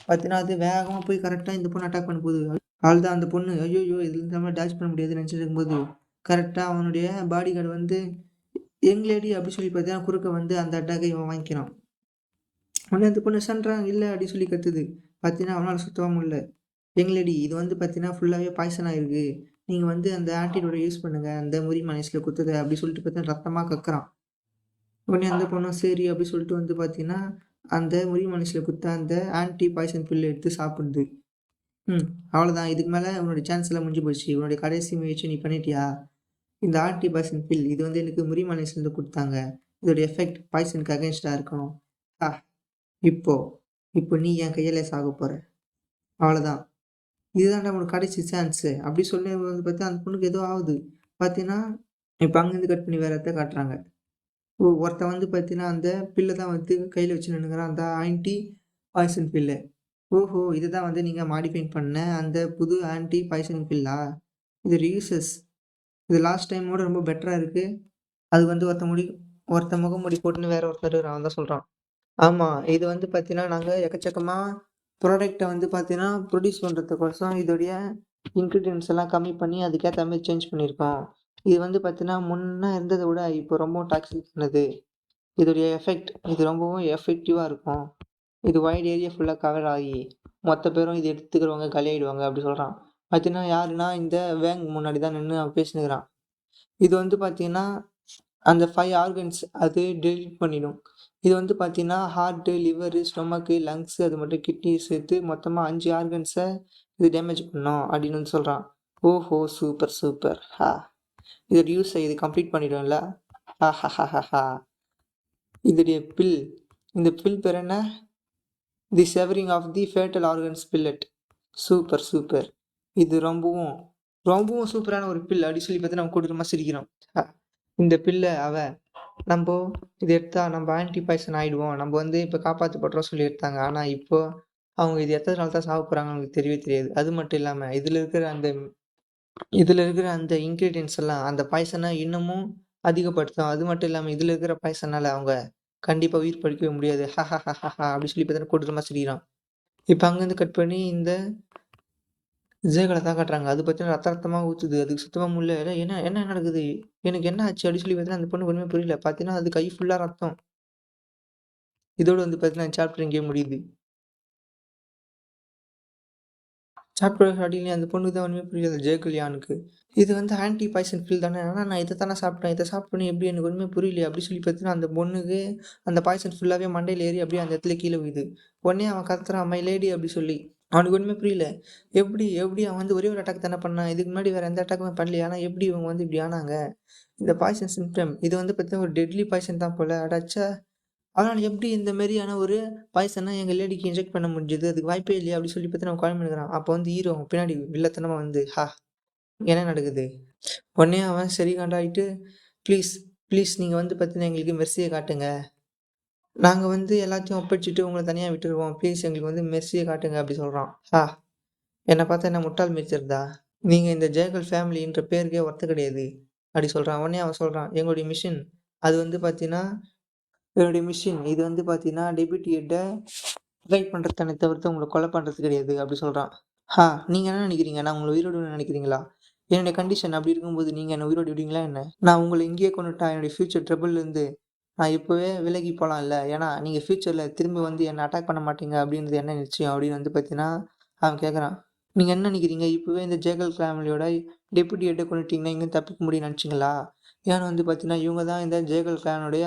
பார்த்தீங்கன்னா அது வேகமாக போய் கரெக்டாக இந்த பொண்ணு அட்டாக் பண்ண போகுது. தான் அந்த பொண்ணு ஐயோ இதுலேருந்து நம்ம டேச் பண்ண முடியாதுன்னு நினச்சிட்டு இருக்கும்போது கரெக்டாக அவனுடைய பாடி கார்டு வந்து யங் லேடி அப்படி சொல்லி பார்த்தீங்கன்னா குறுக்க வந்து அந்த அட்டாக்கை இவன் வாங்கிக்கிறான். உடனே அந்த பொண்ணு சன்றாங்க இல்லை அப்படி சொல்லி கத்துது. பார்த்தீங்கன்னா அவனால் சுத்தமாக முடியல. யங் லேடி இது வந்து பார்த்தீங்கன்னா ஃபுல்லாகவே பாய்சன் ஆகிருக்கு, நீங்கள் வந்து அந்த ஆன்டிடோட யூஸ் பண்ணுங்கள், அந்த முறி மனசில் குத்துது அப்படி சொல்லிட்டு பார்த்தீங்கன்னா ரத்தமாக கக்குறான். உடனே அந்த பொண்ணும் சரி அப்படி சொல்லிட்டு வந்து பார்த்தீங்கன்னா அந்த முறி மனசில் குத்த அந்த ஆன்டி பாய்சன் பில்லு எடுத்து சாப்பிடுது. அவ்வளோதான், இதுக்கு மேலே உன்னோட சான்ஸ் எல்லாம் முடிஞ்சு போச்சு, உன்னோடைய கடைசி முயற்சி நீ பண்ணிட்டியா? இந்த ஆன்டி பாய்சன் பில் இது வந்து எனக்கு முறி மனசுலேருந்து கொடுத்தாங்க, இதோட எஃபெக்ட் பாய்சனுக்கு அகேன்ஸ்டாக இருக்கணும். இப்போ நீ என் கையில சாக போகிற, அவ்வளோதான், இதுதான் உனக்கு கடைசி சான்ஸு அப்படி சொல்லி வந்து பார்த்தா அந்த பொண்ணுக்கு ஏதோ ஆகுது. பார்த்தீங்கன்னா இப்போ அங்கேருந்து கட் பண்ணி வேற இடத்த காட்டுறாங்க. ஒருத்தன் வந்து பார்த்தீங்கன்னா அந்த பில்லை தான் வந்து கையில் வச்சு நின்றுக்கிறான், அந்த ஆன்டி பாய்சன் பில்லு. ஓஹோ, இதுதான் வந்து நீங்கள் மாடிஃபை பண்ண அந்த புது ஆன்டி பாய்சன் பில்லா? இது ரீயூசஸ், இது லாஸ்ட் டைமோட ரொம்ப பெட்டராக இருக்குது. அது வந்து ஒருத்த முகமூடி போட்டுன்னு வேற ஒருத்தர் அவன் தான் சொல்கிறான். ஆமாம், இது வந்து பார்த்தீங்கன்னா நாங்கள் எக்கச்சக்கமாக ப்ராடக்டை வந்து பார்த்தீங்கன்னா ப்ரொடியூஸ் பண்ணுறதுக்கோசம் இதோடைய இன்க்ரீடியன்ஸ் எல்லாம் கம்மி பண்ணி அதுக்கேற்ற மாதிரி சேஞ்ச் பண்ணியிருக்கோம். இது வந்து பார்த்தீங்கன்னா முன்னே இருந்ததை விட இப்போ ரொம்பவும் டாக்ஸிக் பண்ணது. இதோடைய எஃபெக்ட் இது ரொம்பவும் எஃபெக்டிவாக இருக்கும். இது வைட் ஏரியா ஃபுல்லாக கவர் ஆகி மொத்த பேரும் இது எடுத்துக்கிறவங்க காலியாகிடுவாங்க அப்படி சொல்கிறான். பார்த்தீங்கன்னா யாருன்னா இந்த வேங் முன்னாடி தான் நின்று அவன் பேசினுக்கிறான். இது வந்து பார்த்தீங்கன்னா அந்த 5 ஆர்கன்ஸ் அது டெலிட் பண்ணிடும். இது வந்து பார்த்தீங்கன்னா ஹார்ட்டு, லிவரு, ஸ்டொமக்கு, லங்ஸு அது மட்டும் கிட்னி சேர்த்து மொத்தமாக 5 ஆர்கன்ஸை இது டேமேஜ் பண்ணோம் அப்படின்னு வந்து சொல்கிறான். ஓஹோ, சூப்பர் இதோட யூஸை இது கம்ப்ளீட் பண்ணிடும்ல. ஹா. இதோடைய பில், இந்த பில் பேர் என்ன? The severing of the fatal organs pellet. Super இது ரொம்பவும் சூப்பரான ஒரு பில் அப்படி சொல்லி பார்த்து நம்ம கூட்டமாக சிரிக்கிறோம். இந்த பிள்ளை அவ நம்போ இத எடுத்தா நம்ம ஆன்டி பாய்சன் ஆயிடுவோம். நம்ம வந்து இப்ப காப்பாத்தப்படுறோம் சொல்லி எடுத்தாங்க. ஆனா இப்போ அவங்க இது எத்தன நாள் தான் சாவ போறாங்கன்னு அவங்களுக்கு தெரியவே தெரியாது. அது மட்டும் இல்லாம இதுல இருக்கிற அந்த இன்கிரீடியன்ட்ஸ் எல்லாம் அந்த பாய்சன இன்னமும் அதிகப்படுத்தும். அது மட்டும் இல்லாம இதுல இருக்கிற பாய்சனால அவங்க கண்டிப்பா உயிர் பிழைக்கவே முடியாது. அப்படி சொல்லி பார்த்தீங்கன்னா கொடூரமா சிரிக்கிறான். இப்ப அங்கருந்து கட் பண்ணி இந்த விஜய்கள தான் காட்டுறாங்க. அது பார்த்தீங்கன்னா ரத்த ரத்தமா ஊத்துது. அதுக்கு சுத்தமா முடியல. "டேய் என்ன என்ன நடக்குது? எனக்கு என்ன ஆச்சு?" அப்படி சொல்லி பார்த்தீங்கன்னா அந்த பொண்ணுக்கு ஒண்ணுமே புரியல. பார்த்தீங்கன்னா அது கை ஃபுல்லா ரத்தம். இதோட வந்து பார்த்தீங்கன்னா சாப்டர் இங்கேயே முடியுது. சாப்டர் ஸ்டார்டிங்லயே அந்த பொண்ணுக்கு தான் ஒண்ணுமே புரியல ஜெய கல்யாணுக்கு. இது வந்து ஆன்டி பாய்சன் பில் தானே. ஆனா நான் இத தானே சாப்பிட்டேன். இத சாப்பிட்டோனே எப்படி எனக்கு ஒண்ணுமே புரியலையே அப்படி சொல்லி பார்த்தீங்கன்னா அந்த பொண்ணுக்கு அந்த பாய்சன் ஃபுல்லாவே மண்டையில ஏறி அப்படியே அந்த இடத்துல கீழ விழுது. உடனே அவன் கத்துறான் மை லேடி அப்படி சொல்லி. அவனுக்கு ஒண்ணுமே புரியல. எப்படி எப்படி அவன் வந்து ஒரே ஒரு அட்டாக் தானே பண்ணான். இதுக்கு முன்னாடி வேற எந்த அட்டாக்குமே பண்ணலையே. ஆனா எப்படி இவங்க வந்து இப்படி ஆனாங்க? இந்த பாய்சன் சிம்ப்டம் இது வந்து பார்த்தீங்கன்னா ஒரு டெட்லி பாய்சன் தான் போல. அடச்சே! ஆனால் எப்படி இந்த மாரியான ஒரு பாய்சன எங்க லேடிக்கு இன்ஜெக்ட் பண்ண முடிஞ்சது? அதுக்கு வாய்ப்பே இல்லையே! அப்படி சொல்லி பார்த்தீங்கன்னா குழம்பி இருக்கிறான். அப்போ வந்து ஹீரோ பின்னாடி வில்லத்தனமா வந்து, என்ன நடக்குது? உடனே அவன் சரி காண்டாயிட்டு, ப்ளீஸ், ப்ளீஸ் நீங்க வந்து பார்த்தீங்கன்னா எங்களுக்கு மெர்சிய காட்டுங்க. நாங்க வந்து எல்லாத்தையும் ஒப்படைச்சுட்டு உங்கள தனியா விட்டுருவோம். ப்ளீஸ் எங்களுக்கு வந்து மெர்சிய காட்டுங்க அப்படி சொல்றான். என்ன பார்த்தா என்ன முட்டாள் மாரி தெரியுதா? நீங்க இந்த ஜேகல் ஃபேமிலின்ற பேருக்கே ஒர்த்து கிடையாது. அப்படி சொல்றான். உடனே அவன் சொல்றான், எங்களுடைய மிஷன் அது வந்து பார்த்தீங்கன்னா என்னுடைய மிஷன் இது வந்து பார்த்தீங்கன்னா டெப்யூட்டி ஹெட்ட கைட் பண்றது தானே தவிர்த்து உங்கள கொலை பண்றது கிடையாது அப்படி சொல்றான். நீங்க என்ன நினைக்கிறீங்க? நான் உங்கள உயிரோட விடணும்னு நினைக்கிறீங்களா? என்னுடைய கண்டிஷன் அப்படி இருக்கும்போது நீங்க என்ன உயிரோட விடுவீங்களா என்ன? நான் உங்கள இங்கேயே கொன்னுட்டா என்னுடைய ஃப்யூச்சர் ட்ரபிள்லேருந்து நான் இப்பவே விலகி போலாம்ல. ஏன்னா நீங்க ஃப்யூச்சர்ல திரும்பி வந்து என்ன அட்டாக் பண்ண மாட்டீங்க அப்படின்றது என்ன நிச்சயம்? அப்படின்னு வந்து பார்த்தீங்கன்னா, அவன் கேட்கறான். நீங்க என்ன நினைக்கிறீங்க? இப்பவே இந்த ஜேகல் ஃபேமிலியோட டெப்யூட்டி ஹெட்ட கொன்னுட்டீங்கன்னா இங்கேருந்து தப்பிக்க முடியும்னு நினைச்சீங்களா? ஏன்னா வந்து பார்த்தீங்கன்னா, இவங்க தான் இந்த ஜேகல் கிளானுடைய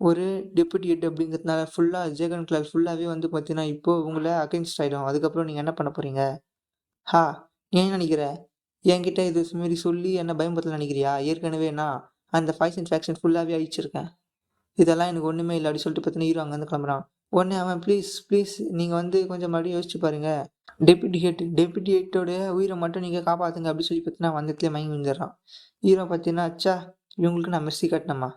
ஒரு டெப்யூட்டி ஹெட் அப்படிங்கிறதுனால ஃபுல்லா ஜேகன் கிளான் ஃபுல்லாவே வந்து பார்த்தீங்கன்னா, இப்போ உங்கள அகைன்ஸ்ட் ஆயிடும். அதுக்கப்புறம் நீங்க என்ன பண்ண போறீங்க? ஹா! நீ என்ன நெனைக்கிற? என்கிட்ட இது மாரி சொல்லி என்ன பயமுறுத்தலாம்னு நெனைக்கிறியா? ஏற்கனவே நான் அந்த பாய்சன் ஃபேக்ஷன் ஃபுல்லாவே அழிச்சிருக்கேன். இதெல்லாம் எனக்கு ஒண்ணுமே இல்ல அப்டி சொல்லிட்டு பார்த்தீங்கன்னா, ஹீரோ அங்கருந்து கிளம்புறான். உடனே அவன் ப்ளீஸ், ப்ளீஸ் நீங்க வந்து கொஞ்சம் மறுபடியும் யோசிச்சு பாருங்க. டெப்யூட்டி ஹெட்டோட உயிர மட்டும் நீங்க காப்பாத்துங்க அப்டி சொல்லி பார்த்தீங்கன்னா, அவன் அந்த இடத்துலயே மயங்கி விழுந்துர்றான். ஹீரோ பார்த்தீங்கன்னா, ச்சே! இவங்களுக்கு நான் மெர்சி காட்டணுமா?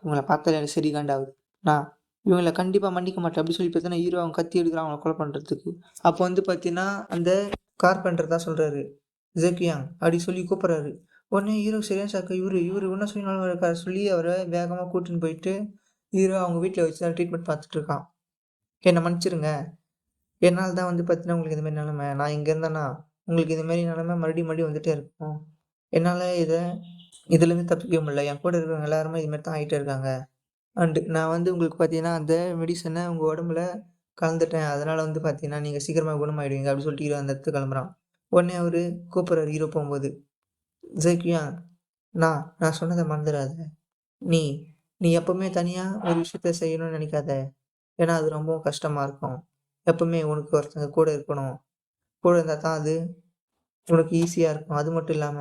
இவங்கள பார்த்தாலே எனக்கு சரி காண்டாவுது. நான் இவங்கள கண்டிப்பா மன்னிக்க மாட்டேன் அப்டி சொல்லி பார்த்தீங்கன்னா, ஹீரோ அவன் கத்தி எடுக்குறான் அவங்கள கொலை பண்றதுக்கு. அப்போ வந்து பார்த்தீங்கன்னா, அந்த கார்பெண்டர் தான் சொல்றாரு. ஜெக்கியாங் அப்டி சொல்லி கூப்பிடுறாரு. உடனே ஹீரோ சரியான ஷாக்கு. இவரு என்ன சொன்னாலும் இருக்காரு சொல்லி அவர வேகமா கூட்டின்னு போயிட்டு, ஹீரோ அவங்க வீட்ல வச்சு தான் ட்ரீட்மெண்ட் பார்த்துட்டு இருக்கான். என்ன மன்னிச்சிருங்க. என்னால தான் வந்து பார்த்தீங்கன்னா, உங்களுக்கு இந்த மாரி நெலைம. நான் இங்க இருந்தேன்னா, உங்களுக்கு இது மாரி நெலைம மறுபடியும் மறுபடியும் வந்துட்டே இருக்கும். என்னால இதுலருந்து தப்பிக்கவே முடியல. என் கூட இருக்கிறவங்க எல்லாருமே இது மாரி தான் ஆயிட்டே இருக்காங்க. நான் வந்து உங்களுக்கு பார்த்தீங்கன்னா, அந்த மெடிசன உங்க உடம்புல கலந்துட்டேன். அதனால வந்து பார்த்தீங்கன்னா, நீங்க சீக்கிரமா குணமாயிடுவீங்க அப்டி சொல்லிட்டு ஹீரோ அந்த இடத்துக்கு கிளம்புறான். உடனே அவரு கூப்பிடுறாரு ஹீரோ போம்போது. "ஜெக்கியான் நான் சொன்னத மறந்துறாத. நீ நீ எப்பவுமே தனியா ஒரு விஷயத்த செய்யணும்னு நெனைக்காத. ஏன்னா அது ரொம்பவும் கஷ்டமா இருக்கும். எப்பவுமே உனக்கு ஒருத்தங்க கூட இருக்கணும். கூட இருந்தா தான் அது உனக்கு ஈஸியா இருக்கும். அது மட்டும் இல்லாம,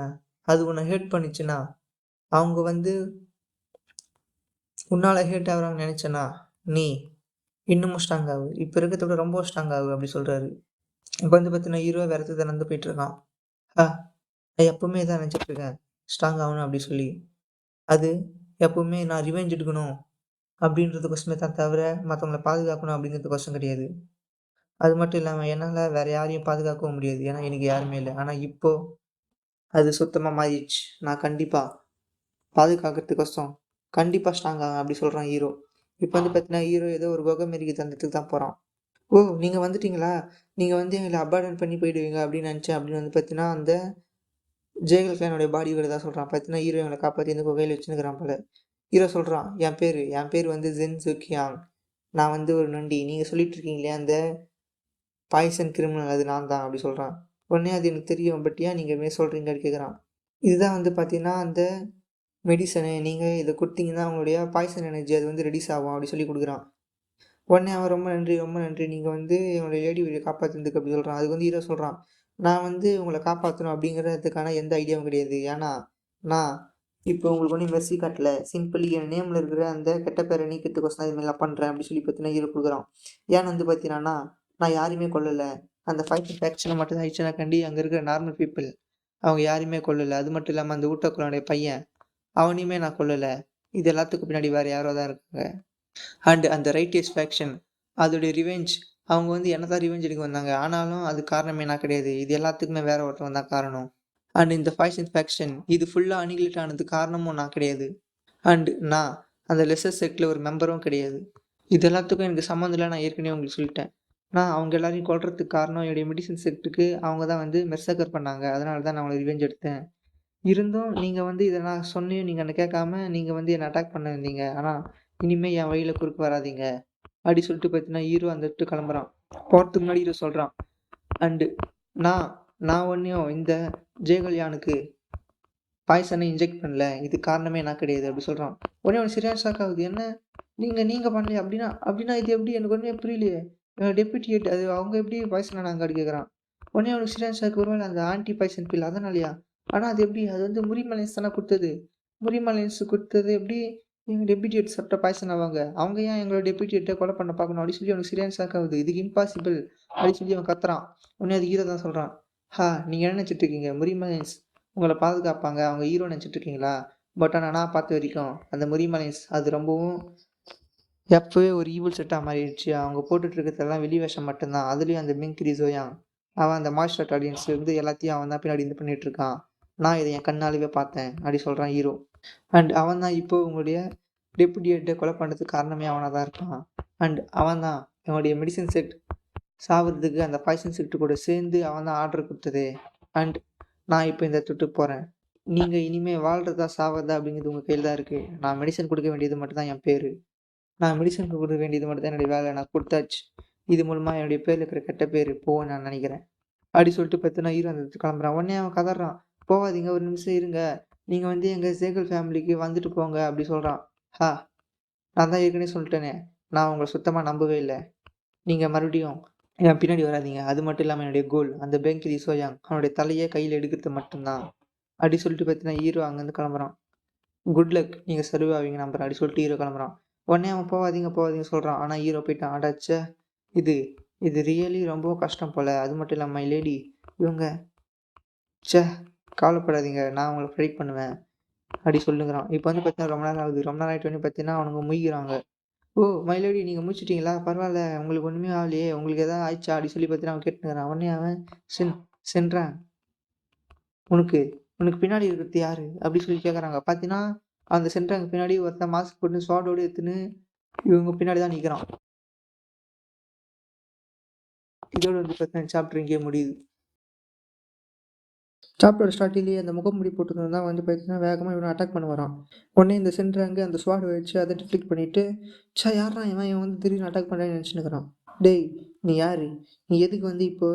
அது உன்ன ஹர்ட் பண்ணுச்சுன்னா, அவங்க வந்து உன்னால ஹர்ட் ஆகுறாங்கன்னு நெனச்சேன்னா, நீ இன்னமும் ஸ்ட்ராங் ஆவு. இப்ப இருக்கிறத விட ரொம்ப ஸ்ட்ராங் ஆவு" அப்டி சொல்றாரு. இப்ப வந்து பார்த்தீங்கன்னா, ஹீரோ வேற இடத்துக்கு நடந்து போயிட்டுருக்கான். "ஆ நான் எப்பவுமே இதான் நெனச்சுட்டு இருக்கேன். ஸ்ட்ராங் ஆவணும் அப்டி சொல்லி. அது எப்பவுமே நான் ரிவெஞ்ச் எடுக்கணும் அப்டின்றதுக்கோசமே தான் தவிர, மத்தவங்கள பாதுகாக்கணும் அப்டிங்கிறதுக்கோசம் கிடையாது. அது மட்டும் இல்லாம என்னால வேற யாரையும் பாதுகாக்கவும் முடியாது. ஏன்னா எனக்கு யாருமே இல்ல. ஆனா இப்போ அது சுத்தமா மாறிடுச்சு. நான் கண்டிப்பா பாதுகாக்கிறதுக்கோசம் கண்டிப்பா ஸ்ட்ராங் ஆவேன்" அப்டி சொல்றான் ஹீரோ. இப்ப வந்து பார்த்தீங்கன்னா, ஹீரோ ஏதோ ஒரு குகை மாரி இருக்குது அந்த இடத்துக்கு தான் போறான். "ஓ! நீங்க வந்துட்டீங்களா? நீங்க வந்து எங்கள அபார்டன் பண்ணி போயிடுவீங்க அப்டின்னு நெனச்சேன்" அப்டின்னு வந்து பார்த்தீங்கன்னா, அந்த ஜெயலலிதா என்னுடைய பாடி கார்டு தான் சொல்றான். பார்த்தீங்கன்னா, ஹீரோ இவன காப்பாத்தி இந்த குகையில வச்சுன்னுருக்கான் போல. ஹீரோ சொல்றான், என் பேரு வந்து ஜென் ஜூகியாங். நான் வந்து ஒரு நொண்டி. நீங்க சொல்லிட்டு இருக்கீங்களே அந்த பாய்சன் கிரிமினல் அது நான் தான்" அப்டி சொல்றான். உடனே அது எனக்கு தெரியும். பட் ஏன் நீங்க இது மாரி சொல்றீங்க? அப்டி கேட்குறான். இதுதான் வந்து பார்த்தீங்கன்னா, அந்த மெடிசனு. நீங்க இத குடுத்தீங்கன்னா, உங்களுடைய பாய்சன் எனர்ஜி அது வந்து ரெட்யூஸ் ஆகும் அப்டி சொல்லி குடுக்குறான். உடனே அவன் ரொம்ப நன்றி, ரொம்ப நன்றி. நீங்க வந்து என்னோட லேடி உயிர காப்பாத்துனதுக்கு அப்டி சொல்றான். அதுக்கு வந்து ஹீரோ சொல்றான், நான் வந்து உங்கள காப்பாத்தணும் அப்டிங்கிறதுக்கான எந்த ஐடியாவும் கிடையாது. ஏன்னா, நான் இப்போ உங்களுக்கு ஒண்ணும் மெர்சி காட்டல. சிம்பிளி என் நேம்ல இருக்கிற அந்த கெட்ட பேர நீக்கிறதுக்கோசரம் தான் இது மாரிலாம் பண்றேன் அப்டி சொல்லி பார்த்தீங்கன்னா, ஹீரோ குடுக்குறான். ஏன்னு வந்து பார்த்தீங்கன்னா, நான் யாரையுமே கொல்லல. அந்த ஃபைட்டர் ஃபேக்ஷன மட்டும் தான் அழிச்சேனே காண்டி, அங்க இருக்கிற நார்மல் பீப்பிள் அவங்க யாரையுமே கொல்லல. அது மட்டும் இல்லாம அந்த ஊட்டக்குள்ளனுடைய பையன் அவனையுமே நான் கொல்லலை. இது எல்லாத்துக்கும் பின்னாடி வேறு யாரோ தான் இருக்காங்க. அண்ட் அந்த ரைட்டியஸ் ஃபேக்ஷன் அதோடைய ரிவெஞ்ச் அவங்க வந்து என்ன தான் ரிவெஞ்ச் எடுக்க வந்தாங்க. ஆனாலும் அது காரணமே நான் கிடையாது. இது எல்லாத்துக்குமே வேற ஒருத்தவன் தான் காரணம். அண்ட் இந்த பாய்சன் ஃபேக்ஷன் இது ஃபுல்லாக அனிகிலேட் ஆனதுக்கு காரணமும் நான் கிடையாது. அண்ட் நான் அந்த லெசர் செக்டில் ஒரு மெம்பரும் கிடையாது. இது எல்லாத்துக்கும் எனக்கு சம்மந்தம் இல்லை. நான் ஏற்கனவே உங்களுக்கு சொல்லிட்டேன். நான் அவங்க எல்லாரையும் கொல்றதுக்கு காரணம் என்னுடைய மெடிசன் செக்ட்டுக்கு அவங்க தான் வந்து மெர்சக்கர் பண்ணாங்க. அதனால தான் நான் அவங்களை ரிவெஞ்ச் எடுத்தேன். இருந்தும் நீங்கள் வந்து இதை நான் சொன்னியும் நீங்கள் என்ன கேட்காம நீங்கள் வந்து என்னை அட்டாக் பண்ண வந்தீங்க. ஆனால் இனிமேல் என் வழியில் குறுக்க வராதீங்க அப்படி சொல்லிட்டு பார்த்தீங்கன்னா ஹீரோ அந்த இடத்து கிளம்புறான். போகிறதுக்கு முன்னாடி ஹீரோ சொல்கிறான். அண்டு நான் நான் ஒன்றையும் இந்த ஜெயகல்யானுக்கு பாய்சனை இன்ஜெக்ட் பண்ணல. இது காரணமே நான் கிடையாது அப்படி சொல்கிறான். உடனே அவனுக்கு சரியான ஷாக் ஆகுது. என்ன நீங்கள் பண்ணலையே அப்படின்னா அப்படின்னா இது எப்படி எனக்கு ஒன்றுமே புரியலையே. டெப்யூட்டி ஹெட் அது அவங்க எப்படி பாய்சனை நாங்கள் அப்படி கேட்குறான். உடனே அவனுக்கு சரியான ஷாக் ஒருவேளை அந்த ஆன்டி பாய்சன் பில் அதனாலயா. ஆனால் அது எப்படி அது வந்து முரிமலைன்ஸ் தானே கொடுத்தது. முரிமலைன்ஸ் கொடுத்தது எப்படி எங்கள் டெப்யூட்டி ஹெட் சாப்பிட்ட பாய்சன் ஆவாங்க. அவங்க ஏன் எங்களோட டெப்யூட்டி ஹெட்டை கொலை பண்ண பார்க்கணும் அப்படி சொல்லி அவனுக்கு சரியான ஷாக் ஆகுது. இதுக்கு இம்பாசிபிள் அப்படி சொல்லி அவன் கத்துறான். உடனே அது ஹீரோ தான் சொல்கிறான். நீங்கள் என்ன நினச்சிட்டு இருக்கீங்க? முரிமலைன்ஸ் உங்களை பாதுகாப்பாங்க அவங்க ஹீரோ நினச்சிட்டு இருக்கீங்களா? பட் ஆனால் நான் பார்த்த வரைக்கும் அந்த முரிமலைன்ஸ் அது ரொம்பவும் எப்போவே ஒரு ஈவில் செட்டாக மாறிடுச்சு. அவங்க போட்டுட்டு இருக்கிறதெல்லாம் வெளி வேஷம் மட்டும்தான். அதுலேயும் அந்த மிங்க் ரிசோயாங் அவன் அந்த மார்ஷல் ஆர்ட் ஆடியன்ஸ்லேருந்து எல்லாத்தையும் அவன் தான் பின்னாடி இது பண்ணிட்டு இருக்கான். நான் இதை என் கண்ணாலேயே பார்த்தேன் அப்படி சொல்கிறான் ஹீரோ. அண்ட் அவன் தான் இப்போ உங்களுடைய டெப்யூட்டி ஹெட்டை கொலை பண்ணுறதுக்கு காரணமே அவனாக தான் இருக்கான். அண்ட் அவன் தான் என்னுடைய மெடிசன் செட் சாவறதுக்கு அந்த பாய்சன் செட்டு கூட சேர்ந்து அவன் தான் ஆர்டர் கொடுத்தது. அண்ட் நான் இப்போ இந்த இடத்துக்கு போகிறேன். நீங்கள் இனிமேல் வாழ்கிறதா சாவறதா அப்படிங்கிறது உங்கள் கையில் தான் இருக்குது. நான் மெடிசன் கொடுக்க வேண்டியது மட்டும்தான் என் பேர். நான் மெடிசன் கொடுக்க வேண்டியது மட்டும் தான் என்னுடைய வேலை. நான் கொடுத்தாச்சு. இது மூலமாக என்னுடைய பேரில் இருக்கிற கெட்ட பேர் போக நான் நினைக்கிறேன் அப்படி சொல்லிட்டு பார்த்தீங்கன்னா ஹீரோ அந்த இடத்துக்கு கிளம்புறான். உடனே அவன் கதறான். போகாதீங்க, ஒரு நிமிஷம் இருங்க. நீங்கள் வந்து எங்கள் சேகல் ஃபேமிலிக்கு வந்துட்டு போங்க அப்படி சொல்கிறான். நான் தான் ஏற்கனவே சொல்லிட்டேனே, நான் உங்களை சுத்தமாக நம்பவே இல்லை. நீங்கள் மறுபடியும் என் பின்னாடி வராதீங்க. அது மட்டும் இல்லாமல் என்னுடைய கோல் அந்த பெங்க் ரிசோயாங் அவனுடைய தலையை கையில் எடுக்கிறது மட்டும்தான் அப்படி சொல்லிட்டு பார்த்தீங்கன்னா ஹீரோ அங்கேருந்து கிளம்புறான். குட் லக், நீங்கள் சர்வே ஆவீங்க நம்புறேன் அப்படி சொல்லிட்டு ஹீரோ கிளம்புறான். உடனே அவன் போகாதீங்க சொல்கிறான். ஆனால் ஹீரோ போயிட்டான். அடாச்சே, இது இது ரியலி ரொம்ப கஷ்டம் போல். அது மட்டும் இல்லாமல் மை லேடி இவங்க கவலைப்படாதீங்க, நான் உங்களை ப்ரெடிக்ட் பண்ணுவேன் அப்படி சொல்லுங்கிறான். இப்போ வந்து பார்த்தீங்கன்னா ரொம்ப நேரம் ஆகுது. ரொம்ப நேரம் ஆகிட்டு வந்து பார்த்தீங்கன்னா அவனுங்க முய்கிறாங்க. ஓ மைலேடி நீங்கள் முடிச்சிட்டிங்களா? பரவாயில்ல, உங்களுக்கு ஒன்றுமே ஆகலையே, உங்களுக்கு எதாவது ஆயிடுச்சா அப்படி சொல்லி பார்த்தீங்கன்னா அவன் கேட்டுக்கிறான். உடனே அவன் சென்றான். உனக்கு உனக்கு பின்னாடி இருக்கிறது யாரு அப்படி சொல்லி கேட்குறாங்க. பார்த்தீங்கன்னா அந்த சென்ட்ராங்க பின்னாடி ஒருத்தன் மாஸ்க் போட்டு ஸ்வாடோடு எடுத்துன்னு இவங்க பின்னாடி தான் நிற்கிறான். இதோட வந்து பார்த்தீங்கன்னா சாப்டர் இங்கே முடியுது. சாப்டர் ஸ்டார்டிங்லேயே அந்த முகமூடி போட்டுருந்தது தான் வந்து பார்த்தீங்கன்னா வேகமாக இவனை அட்டாக் பண்ண வரான். உடனே இந்த சென்ட்ராங்க அந்த ஸ்வாட் வச்சு அதை டிஃப்ளிக் பண்ணிவிட்டு யாரா இவன் வந்து திடீர்னு அட்டாக் பண்ணுறேன்னு நினச்சினுக்கிறான். டேய் நீ யார்? நீ எதுக்கு வந்து இப்போ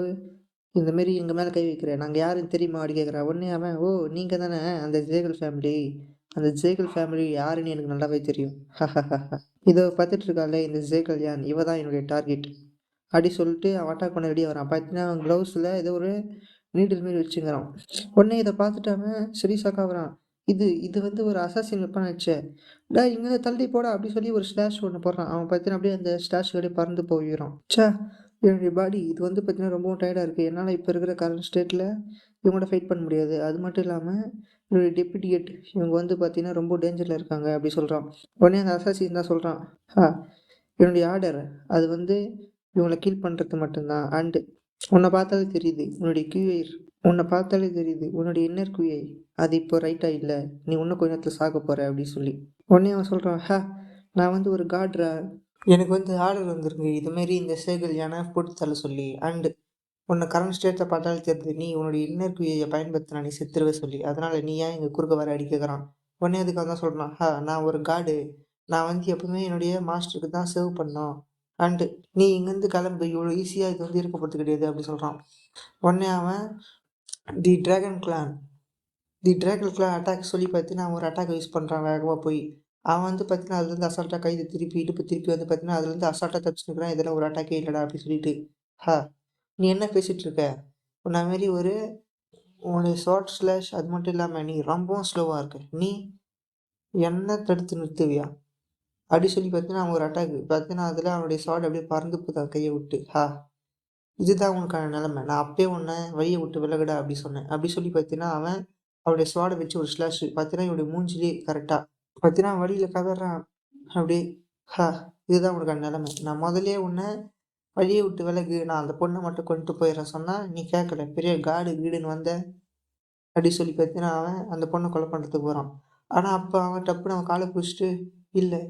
இந்தமாரி எங்கள் மேலே கை வைக்கிற? நாங்கள் யாருன்னு தெரியுமா அப்படி கேட்குறான். உடனே அவன் நீங்கள் தானே அந்த ஜேகல் ஃபேமிலி. அந்த ஜேகல் ஃபேமிலி யாருன்னு எனக்கு நல்லாவே தெரியும். இதோ பார்த்துட்டு இருக்காளே இந்த ஜேகல்யான், இவ தான் என்னுடைய டார்கெட் அப்படி சொல்லிட்டு அவன் அட்டாக் பண்ண ரெடியாக வரான். பார்த்தீங்கன்னா அவன் க்ளவுஸில் ஏதோ ஒரு நீடில் மாரி வச்சுங்கிறான். உடனே இதை பார்த்துட்டு அவன் சரி சாக்காகிறான். இது வந்து ஒரு அசாசின் வெப்பன் ஆச்சே. இங்கே தள்ளி போடா அப்படி சொல்லி ஒரு ஸ்லாஷ் ஒன்று போடுறான். அவன் பார்த்தீங்கன்னா அப்படியே அந்த ஸ்லாஷ் அப்படியே பறந்து போயிடும். என்னுடைய பாடி இது வந்து பார்த்தீங்கன்னா ரொம்பவும் டயர்டாக இருக்குது. என்னால் இப்போ இருக்கிற கரண்ட் ஸ்டேட்டில் இவங்களோட ஃபைட் பண்ண முடியாது. அது மட்டும் இல்லாமல் என்னுடைய டெப்யூட்டி ஹெட் இவங்க வந்து பார்த்தீங்கன்னா ரொம்ப டேஞ்சரில் இருக்காங்க அப்படி சொல்கிறான். உடனே அந்த அசாசின் தான் சொல்கிறான். என்னுடைய ஆர்டர் அது வந்து இவங்களை கீல் பண்ணுறது மட்டும்தான். அண்டு உன்னை பார்த்தாலே தெரியுது உன்னுடைய இன்னர் குயை அது இப்போ ரைட்டாக இல்லை. நீ இன்னும் கொஞ்ச நேரத்தில் சாக போகிற அப்படின்னு சொல்லி. உடனே அவன் சொல்கிறான். நான் வந்து ஒரு காட்ரா, எனக்கு வந்து ஆர்டர் வந்துருக்கு இதுமாரி இந்த சேகல் யானை போட்டு தள்ள சொல்லி. அண்டு உன்னை கரண்ட் ஸ்டேட்டை பார்த்தாலே தெரியுது நீ உன்னுடைய இன்னர் குயை பயன்படுத்தினா நீ செத்துருவே சொல்லி. அதனால் நீ ஏன் இங்கே குறுக்க வர அடி கேட்குறான். உடனே அதுக்கு அவன் தான் சொல்கிறான். நான் ஒரு காடு, நான் வந்து எப்பவுமே என்னுடைய மாஸ்டருக்கு தான் சேவ் பண்ணோம். அண்டு நீ இங்கேருந்து கிளம்பு, இவ்வளோ ஈஸியாக இது வந்து இருக்க போகிறது கிடையாது அப்படி சொல்கிறான். உடனே அவன் தி ட்ராகன் கிளான் அட்டாக் சொல்லி பார்த்தீங்கன்னா ஒரு அட்டாக் யூஸ் பண்ணுறான் வேகமாக போய். அவன் வந்து பார்த்தீங்கன்னா அதுலேருந்து அசால்ட்டாக கைது திருப்பி இடுப்பு திருப்பி வந்து பார்த்தீங்கன்னா அதுலேருந்து அசால்ட்டாக தப்பிச்சுக்கிறான். இதெல்லாம் ஒரு அட்டாக்கே இல்லைடா அப்படி சொல்லிட்டு. நீ என்ன பேசிகிட்டு இருக்க? உன்ன மாரி உன்னுடைய ஷார்ட் ஸ்லாஷ் அது மட்டும் இல்லாமல் நீ ரொம்பவும் ஸ்லோவாக இருக்க. நீ என்ன தடுத்து நிறுத்துவியா அப்படி சொல்லி பார்த்தீங்கன்னா அவன் ஒரு அட்டாக் பார்த்தீங்கன்னா அதில் அவனுடைய ஷார்ட் அப்படியே பறந்து போதா கையை விட்டு. இதுதான் உனக்கான நிலைமை. நான் அப்பயே உன்னை வழியை விட்டு விலகுடா அப்படி சொன்னேன். அப்படி சொல்லி பார்த்தீங்கன்னா அவன் அவருடைய ஸ்வாடை வச்சு ஒரு ஸ்லாஷ் பார்த்தீங்கன்னா இவருடைய மூஞ்சிலே கரெக்டாக பார்த்தீங்கன்னா வழியில் கதறான் அப்படியே. ஹா, இதுதான் உனக்கான நிலைமை. நான் முதல்லயே உன்னை வழியை விட்டு விலகு, நான் அந்த பொண்ணை மட்டும் கொண்டுட்டு போயிடுறேன் சொன்னா நீ கேட்கல. பெரிய காடு கீடுன்னு வந்த அப்படி சொல்லி பார்த்தீங்கன்னா அவன் அந்த பொண்ணை கொலை பண்ணுறதுக்கு போகிறான். ஆனால் அப்போ அவன் டப்புன்னு அவன் காலை பிடிச்சிட்டு, இல்லை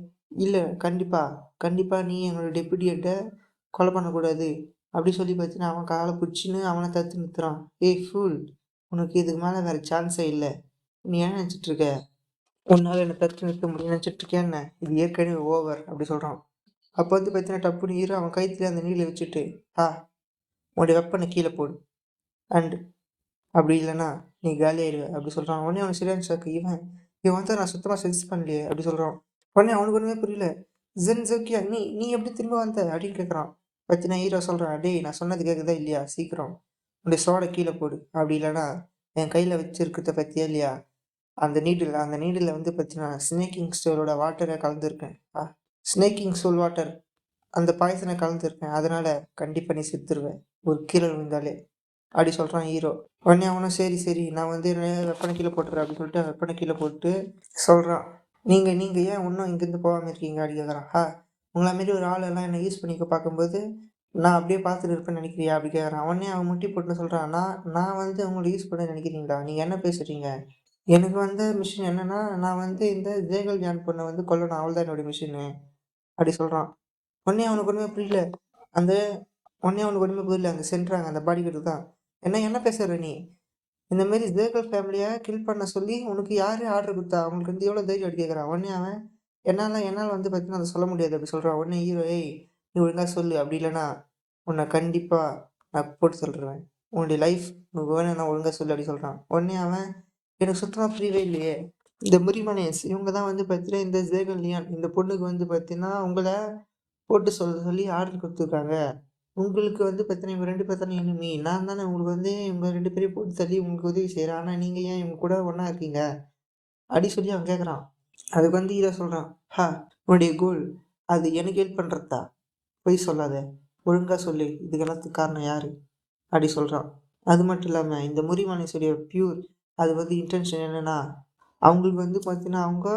இல்லை கண்டிப்பாக நீ எங்களோட டெப்யூட்டிகிட்ட கொலை பண்ணக்கூடாது அப்படி சொல்லி பார்த்தீங்கன்னா அவன் காலை பிடிச்சின்னு அவனை தடுத்து நிறுத்துறான். ஏய் ஃபூல், உனக்கு இதுக்கு மேலே வேறு சான்ஸே இல்லை. நீ ஏன் நினச்சிட்டு இருக்க? உன்னால் என்னை தடுத்து நிறுத்த முடியும் நினச்சிட்டு இருக்கியா என்ன? இது ஏற்கனவே ஓவர் அப்படி சொல்கிறான். அப்போ வந்து பார்த்தீங்கன்னா டப்புன்னு ஹீரோ அவன் கயித்துல அந்த நீலை வச்சுட்டு, உன்னுடைய வெப்பனை கீழே போடு அண்ட் அப்படி இல்லைன்னா நீ காலியாயிடுவ அப்படி சொல்கிறான். உடனே அவனுக்கு சரியான ஷாக்கு. இவன் வந்து நான் சுத்தமாக சென்ஸ் பண்ணலையே அப்படி சொல்கிறான். உடனே அவனுக்கு ஒன்றுமே புரியல. ஜோக்கியா நீ நீ எப்படி திரும்ப வந்த அப்படின்னு கேட்குறான். பார்த்தீங்கன்னா ஹீரோ சொல்கிறான், டேய் நான் சொன்னது கேட்குதா இல்லையா, சீக்கிரம் உன்னுடைய சோடை கீழே போடு அப்படி இல்லைன்னா என் கையில் வச்சிருக்கிறத பற்றியா இல்லையா, அந்த நீடில் வந்து பார்த்தீங்கன்னா ஸ்னேக்கிங் ஸ்டோலோட வாட்டரை கலந்துருக்கேன். ஸ்னேக்கிங் ஸ்டோல் வாட்டர் அந்த பாய்சனை கலந்துருக்கேன், அதனால கண்டிப்பாக நீ செத்துருவேன் ஒரு கீழே விழுந்தாலே அப்படி சொல்கிறான் ஹீரோ. உடனே அவனும் சரி நான் வந்து வெப்பனை கீழே போட்டுறேன் அப்படின்னு சொல்லிட்டு வெப்பனை கீழே போட்டு சொல்கிறான். நீங்கள் ஏன் இன்னும் இங்கேருந்து போகாமல் இருக்கீங்க அப்படி கேட்குறான். உங்களை மாரி ஒரு ஆளெல்லாம் என்னை யூஸ் பண்ணிக்க பார்க்கும்போது நான் அப்படியே பார்த்துட்டு இருப்பேன்னு நினைக்கிறியா அப்படி கேட்குறான். உடனே அவன் முட்டி போட்டுன்னு சொல்கிறான், நான் வந்து உங்களை யூஸ் பண்ண நினைக்கிறீங்களா, நீங்கள் என்ன பேசுகிறீங்க? எனக்கு வந்து மிஷின் என்னென்னா நான் வந்து இந்த ஜேகல் ஜான் பொண்ணை வந்து கொல்லணும், அவள் தான் என்னுடைய மிஷினு அப்படி சொல்கிறான். உடனே அவனுக்கு ஒன்றுமே புரியல. அந்த அந்த சென்ட்ராங்க அந்த பாடி கார்டு தான். என்ன பேசுற நீ? இந்த மாரி ஜேகல் ஃபேமிலியை கில் பண்ண சொல்லி உனக்கு யார் ஆர்டர் கொடுத்தா? அவங்களுக்கு வந்து எவ்வளோ தைரியம் அப்படி கேட்குறான். உடனே அவன் என்னால் வந்து பார்த்தீங்கன்னா அதை சொல்ல முடியாது அப்படி சொல்கிறான். உடனே ஹீரோ, ஏய் நீ ஒழுங்காக சொல்லு அப்படி இல்லைன்னா உன்னை கண்டிப்பாக நான் போட்டு சொல்லிடுவேன். உன்னுடைய லைஃப் உனக்கு வேணும்னா ஒழுங்காக சொல்லு அப்படி சொல்கிறான். உடனே அவன் எனக்கு சுத்தமாக புரியவே இல்லையே. இந்த முரிமனேஸ் இவங்க தான் வந்து பார்த்தீங்கன்னா இந்த ஜேகல் லியான் இந்த பொண்ணுக்கு வந்து பார்த்தீங்கன்னா உங்களை போட்டு சொல்ல சொல்லி ஆர்டர் கொடுத்துருக்காங்க. உங்களுக்கு வந்து பார்த்தீங்கன்னா இவங்க 2 பேர் தானே எனிமி. நான் தானே உங்களுக்கு வந்து இவங்க 2 பேரையும் போட்டு தள்ளி உங்களுக்கு உதவி செய்கிறேன். ஆனால் நீங்கள் ஏன் இவங்க கூட ஒன்றா இருக்கீங்க? அப்படி சொல்லி அவன் கேட்குறான். அதுக்கு வந்து ஹீரோ சொல்கிறான், உன்னுடைய கோல் அது எனக்கு ஹெல்ப் பண்ணுறதா? பொய் சொல்லாத, ஒழுங்காக சொல்லு, இதுக்கு எல்லாத்துக்கும் காரணம் யார்? அப்படி சொல்கிறான். அது மட்டும் இல்லாமல் இந்த முரிமனேஸுடைய பியூர் அது வந்து இன்டென்ஷன் என்னென்னா அவங்களுக்கு வந்து பார்த்தீங்கன்னா அவங்க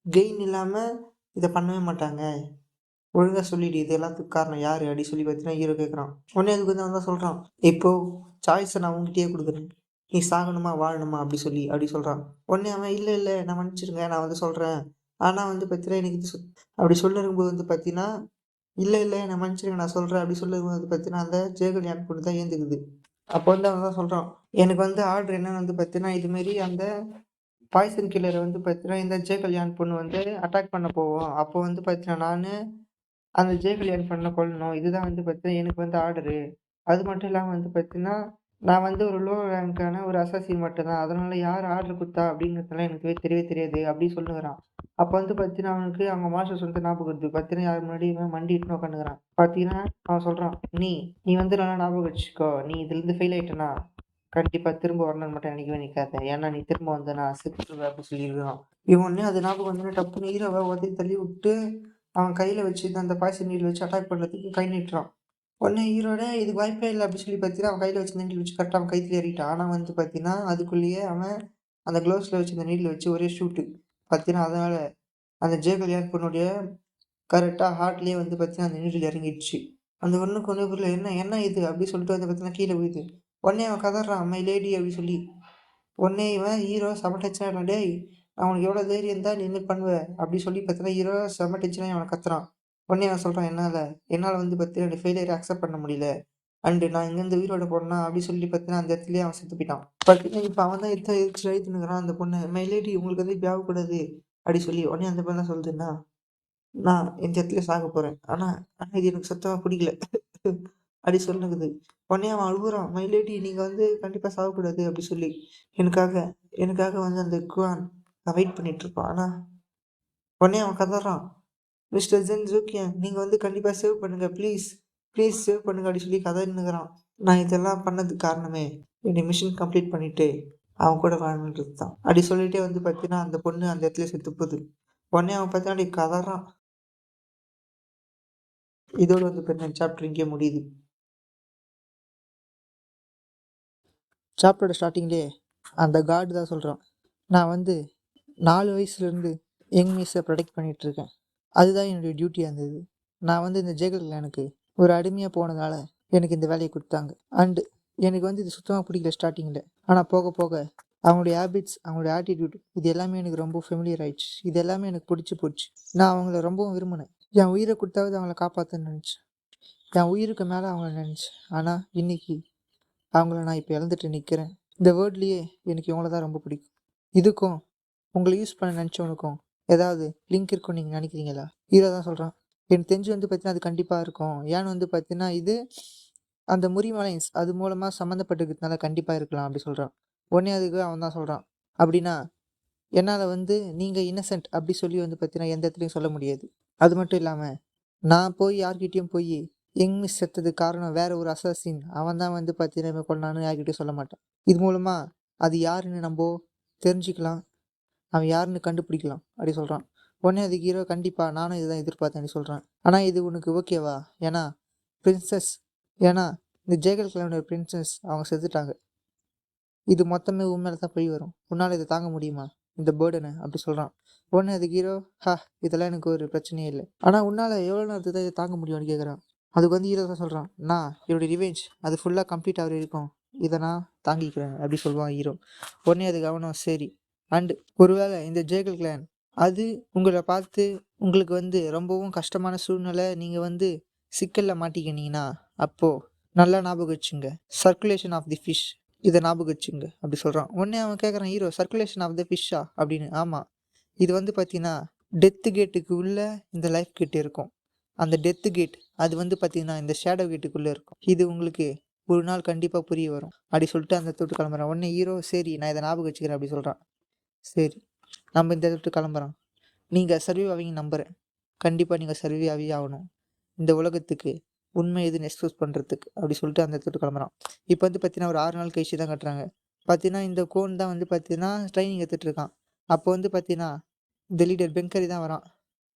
கெயின் இல்லாமல் இதை பண்ணவே மாட்டாங்க. ஒழுங்காக சொல்லிடு, இது எல்லாத்துக்கும் காரணம் யார் அப்படி சொல்லி பார்த்தீங்கன்னா ஹீரோ கேட்குறான். உடனே அதுக்கு வந்து அவன் தான் சொல்கிறான், இப்போது சாய்ஸை நான் உங்ககிட்டயே கொடுக்குறேன், நீ சாகணுமா வாழணுமா அப்படி சொல்கிறான். உடனே அவன் இல்லை நான் மன்னிச்சிடுங்க நான் வந்து சொல்கிறேன், ஆனால் வந்து பார்த்தீங்கன்னா எனக்கு இது அப்படி சொல்லும்போது வந்து பார்த்தீங்கன்னா இல்லை நான் மன்னிச்சிடுங்க நான் சொல்கிறேன் அப்படி சொல்லும்போது பார்த்தீங்கன்னா அந்த ஜேகல் யான் பொண்ணு தான் ஏந்துக்குது. அப்போ வந்து அவன் தான் சொல்கிறான், எனக்கு வந்து ஆர்டர் என்னன்னு வந்து பார்த்தீங்கன்னா இதுமாரி அந்த பாய்சன் கில்லரை வந்து பார்த்தீங்கன்னா இந்த ஜேகல் யான் பொண்ணு வந்து அட்டாக் பண்ண போவோம். அப்போ வந்து பார்த்தீங்கன்னா நான் அந்த ஜேகலியான் பண்ண கொல்லணும். இதுதான் வந்து பார்த்தீங்கன்னா எனக்கு வந்து ஆர்டரு. அது மட்டும் இல்லாம வந்து பார்த்தீங்கன்னா, நான் வந்து ஒரு லோ ரேங்க்கான ஒரு அசாசின் மட்டும் தான். அதனால யார் ஆர்டர் குடுத்தா அப்படிங்கிறதெல்லாம் எனக்கு தெரியவே தெரியாது அப்படின்னு சொல்லுகிறான். அப்ப வந்து பார்த்தீங்கன்னா, அவனுக்கு அவங்க மாஸ்டர் சொன்னது ஞாபகம் வருது. பார்த்தீங்கன்னா, யார் முன்னாடியுமே மண்டியிட்டுன்னு உட்காந்துக்கிறான். பார்த்தீங்கன்னா, அவன் சொல்றான், நீ வந்து நல்லா ஞாபகம் வச்சுக்கோ. நீ இதுலருந்து ஃபெயில் ஆயிட்டன்னா, கண்டிப்பா திரும்ப வரணும்னு மட்டும் நினைக்கவே நினைக்காத. ஏன்னா நீ திரும்ப வந்தன்னா செத்துருவ அப்படி சொல்லியிருக்கான். இவன் உடனே அது ஞாபகம் வந்தோனே டப்புன்னு ஹீரோவ உதறி தள்ளி விட்டு அவன் கையில் வச்சுருந்த அந்த பாய்சன் நீடில் வச்சு அட்டாக் பண்ணுறதுக்கு கை நீட்டுறான். உடனே ஹீரோட இதுக்கு வாய்ப்பே இல்லை அப்படி சொல்லி பார்த்தீங்கன்னா அவன் கையில் வச்சிருந்த நீடில் வச்சு கரெக்டாக அவன் கைத்தில் ஏறிட்டான். ஆனால் வந்து பார்த்தீங்கன்னா அதுக்குள்ளேயே அவன் அந்த க்ளவுஸில் வச்சிருந்த நீடில் வச்சு ஒரே ஷூட்டு பார்த்தீங்கன்னா அதனால் அந்த ஜேகல் யான் பொண்ணுடைய கரெக்டாக ஹார்ட்லேயே வந்து பார்த்தீங்கன்னா அந்த நீடில் இறங்கிடுச்சு. அந்த ஒன்றுக்கு ஒன்று புரியல, என்ன இது அப்படி சொல்லிட்டு வந்து பார்த்தீங்கன்னா கீழே விழுது. உடனே அவன் கதறான், மை லேடி அப்படி சொல்லி. உடனே இவன் ஹீரோ செம டென்ஷன், டேய் அவனுக்கு எவ்வளோ தைரியம் இருந்தால் நீ என்ன பண்ணுவ அப்படி சொல்லி பார்த்தீங்கன்னா ஹீரோ செம டென்ஷனாகி அவனை கத்துறான். உடனே அவன் சொல்கிறான், என்னால் வந்து பார்த்தீங்கன்னா என்னோட ஃபெயிலியரை அக்செப்ட் பண்ண முடியல அண்டு நான் இங்கேருந்து உயிரோட போனேன்னா அப்படி சொல்லி பார்த்தீங்கன்னா அந்த இடத்துலயே அவன் செத்து போயிட்டான். பார்த்தீங்கன்னா இப்போ அவன் தான் எதிர்த்து எழுத்துனுங்கிறான் அந்த பொண்ணு, மைலேடி உங்களுக்கு வந்து இப்படி ஆகக்கூடாது அப்படி சொல்லி. உடனே அந்த பொண்ணு தான் சொல்லுதுன்னா, நான் இந்த இடத்துல சாக போகிறேன், ஆனால் இது எனக்கு சுத்தமாக பிடிக்கல அப்படி சொல்லுங்குது. உடனே அவன் அழுகுறான், மைலேடி நீங்கள் வந்து கண்டிப்பாக சாகக்கூடாது அப்படி சொல்லி. எனக்காக எனக்காக வந்து அந்த குவான் நான் வெயிட் பண்ணிட்டு இருப்பான். ஆனால் உடனே அவன் கதறான், மிஸ்டர் ஜென் ஜோக்கியன் நீங்கள் வந்து கண்டிப்பாக சேவ் பண்ணுங்க, ப்ளீஸ் சேவ் பண்ணுங்க அப்படி சொல்லி கதறினுங்கிறான். நான் இதெல்லாம் பண்ணதுக்கு காரணமே என்னை மிஷின் கம்ப்ளீட் பண்ணிட்டு அவன் கூட வாழணுன்றது தான் அப்படி சொல்லிட்டே வந்து பார்த்தீங்கன்னா அந்த பொண்ணு அந்த இடத்துல செத்து போகுது. உடனே அவன் பார்த்தா கதறான். இதோடு வந்து பார்த்தீங்கன்னா சாப்டர் இங்கே முடியுது. சாப்டரோட ஸ்டார்டிங்லேயே அந்த காட் தான் சொல்கிறான், நான் வந்து 4 வயசுலேருந்து யங் மிஸ்ஸை ப்ரொடெக்ட் பண்ணிகிட்ருக்கேன். அதுதான் என்னுடைய டியூட்டியாக இருந்தது. நான் வந்து இந்த ஜேகல் கிளானுக்கு ஒரு அடிமையாக போனதால எனக்கு இந்த வேலையை கொடுத்தாங்க. அண்டு எனக்கு வந்து இது சுத்தமாக பிடிக்கல ஸ்டார்டிங்கில். ஆனால் போக போக அவங்களுடைய ஹேபிட்ஸ், அவங்களுடைய ஆட்டிடியூட் இது எல்லாமே எனக்கு ரொம்ப ஃபெமிலியர் ஆயிடுச்சு. இது எல்லாமே எனக்கு பிடிச்சி போச்சு. நான் அவங்கள ரொம்பவும் விரும்பினேன். என் உயிரை கொடுத்தாவது அவங்கள காப்பாற்றணும்னு நினச்சேன். என் உயிருக்கு மேலே அவங்கள நினச்சேன். ஆனால் இன்னைக்கு அவங்கள நான் இப்போ இழந்துட்டு நிற்கிறேன். இந்த வேர்ட்லேயே எனக்கு இவங்கள தான் ரொம்ப பிடிக்கும். இதுக்கும் உங்களை யூஸ் பண்ண நினச்சவனுக்கும் ஏதாவது லிங்க் இருக்கும்னு நீங்கள் நினைக்கிறீங்களா? ஹீரோ தான் சொல்கிறான், எனக்கு தெரிஞ்சு வந்து பார்த்தீங்கன்னா அது கண்டிப்பாக இருக்கும். ஏன்னு வந்து பார்த்தீங்கன்னா இது அந்த முறிமலைன்ஸ் அது மூலமாக சம்மந்தப்பட்டிருக்கிறதுனால கண்டிப்பாக இருக்கலாம் அப்படி சொல்கிறான். உடனே அதுக்கு அவன் தான் சொல்கிறான், அப்படின்னா என்னால் வந்து நீங்கள் இன்னசென்ட் அப்படி சொல்லி வந்து பார்த்தீங்கன்னா எந்த இடத்துலையும் சொல்ல முடியாது. அது மட்டும் இல்லாமல் நான் போய் யார்கிட்டயும் போய் யங் மிஸ் செத்ததுக்கு காரணம் வேற ஒரு அசாசின், அவன் தான் வந்து பார்த்தீங்கன்னா கொண்டான்னு யார்கிட்டயும் சொல்ல மாட்டான். இது மூலமாக அது யாருன்னு நம்ம தெரிஞ்சுக்கலாம், அவன் யாருன்னு கண்டுபிடிக்கலாம் அப்படி சொல்கிறான். உடனே அதுக்கு ஹீரோ, கண்டிப்பாக நானும் இதுதான் எதிர்பார்த்தேன்னு சொல்கிறான். ஆனால் இது உனக்கு ஓகேவா? ஏன்னா பிரின்சஸ், ஏன்னா இந்த ஜேகல் கிளம்புற பிரின்சஸ் அவங்க செத்துட்டாங்க. இது மொத்தமே உண்மையில தான் போய் வரும். உன்னால் இதை தாங்க முடியுமா இந்த பேர்டனை அப்படி சொல்கிறான். உடனே அதுக்கு ஹீரோ, இதெல்லாம் எனக்கு ஒரு பிரச்சனையே இல்லை. ஆனால் உன்னால் எவ்வளோ நேரத்துக்கு தான் இதை தாங்க முடியும்னு கேட்குறான். அதுக்கு வந்து ஹீரோ தான் சொல்கிறான், நான் என்னுடைய ரிவெஞ்ச் அது ஃபுல்லாக கம்ப்ளீட் ஆகிற இருக்கும் இதை நான் தாங்கிக்கிறேன் அப்படி சொல்லுவான் ஹீரோ. உடனே அது கவனம் சரி. அண்டு ஒருவேளை இந்த ஜேகல் கிளான் அது உங்களை பார்த்து உங்களுக்கு வந்து ரொம்பவும் கஷ்டமான சூழ்நிலை, நீங்கள் வந்து சிக்கலில் மாட்டிக்கினீங்கன்னா அப்போது நல்லா ஞாபகம் வச்சுங்க, சர்க்குலேஷன் ஆஃப் தி ஃபிஷ் இதை ஞாபகம் வச்சுங்க அப்படி சொல்கிறான். உடனே அவன் கேட்குறான் ஹீரோ, சர்க்குலேஷன் ஆஃப் த ஃபிஷ்ஷா அப்படின்னு. ஆமாம், இது வந்து பார்த்தீங்கன்னா டெத்து கேட்டுக்கு உள்ள இந்த லைஃப் கேட் இருக்கும். அந்த டெத்து கேட் அது வந்து பார்த்தீங்கன்னா இந்த ஷேடோ கேட்டுக்குள்ளே இருக்கும். இது உங்களுக்கு ஒரு நாள் கண்டிப்பாக புரிய வரும் அப்படி சொல்லிட்டு அந்த தொட்டு கிளம்புறான். உடனே ஹீரோ, சரி நான் இதை ஞாபகம் வச்சுக்கிறேன் அப்படி சொல்கிறான். சரி நம்ம இந்த தொட்டு கிளம்புறோம். நீங்கள் சர்வே ஆவீங்க நம்புகிறேன். கண்டிப்பாக நீங்கள் சர்வே ஆகி ஆகணும் இந்த உலகத்துக்கு உண்மை எதுன்னு எக்ஸ்பிரஸ் பண்ணுறதுக்கு அப்படி சொல்லிட்டு அந்த இடத்துக்கு கிளம்புறான். இப்போ வந்து பார்த்தீங்கன்னா ஒரு 6 நாள் கழிச்சு தான் கட்டுறாங்க. பார்த்தீங்கன்னா இந்த கோன் தான் வந்து பார்த்தீங்கன்னா ட்ரைனிங் எடுத்துகிட்டு இருக்கான். அப்போ வந்து பார்த்தீங்கன்னா இந்த லீடர் பெங்கரி தான் வரான்.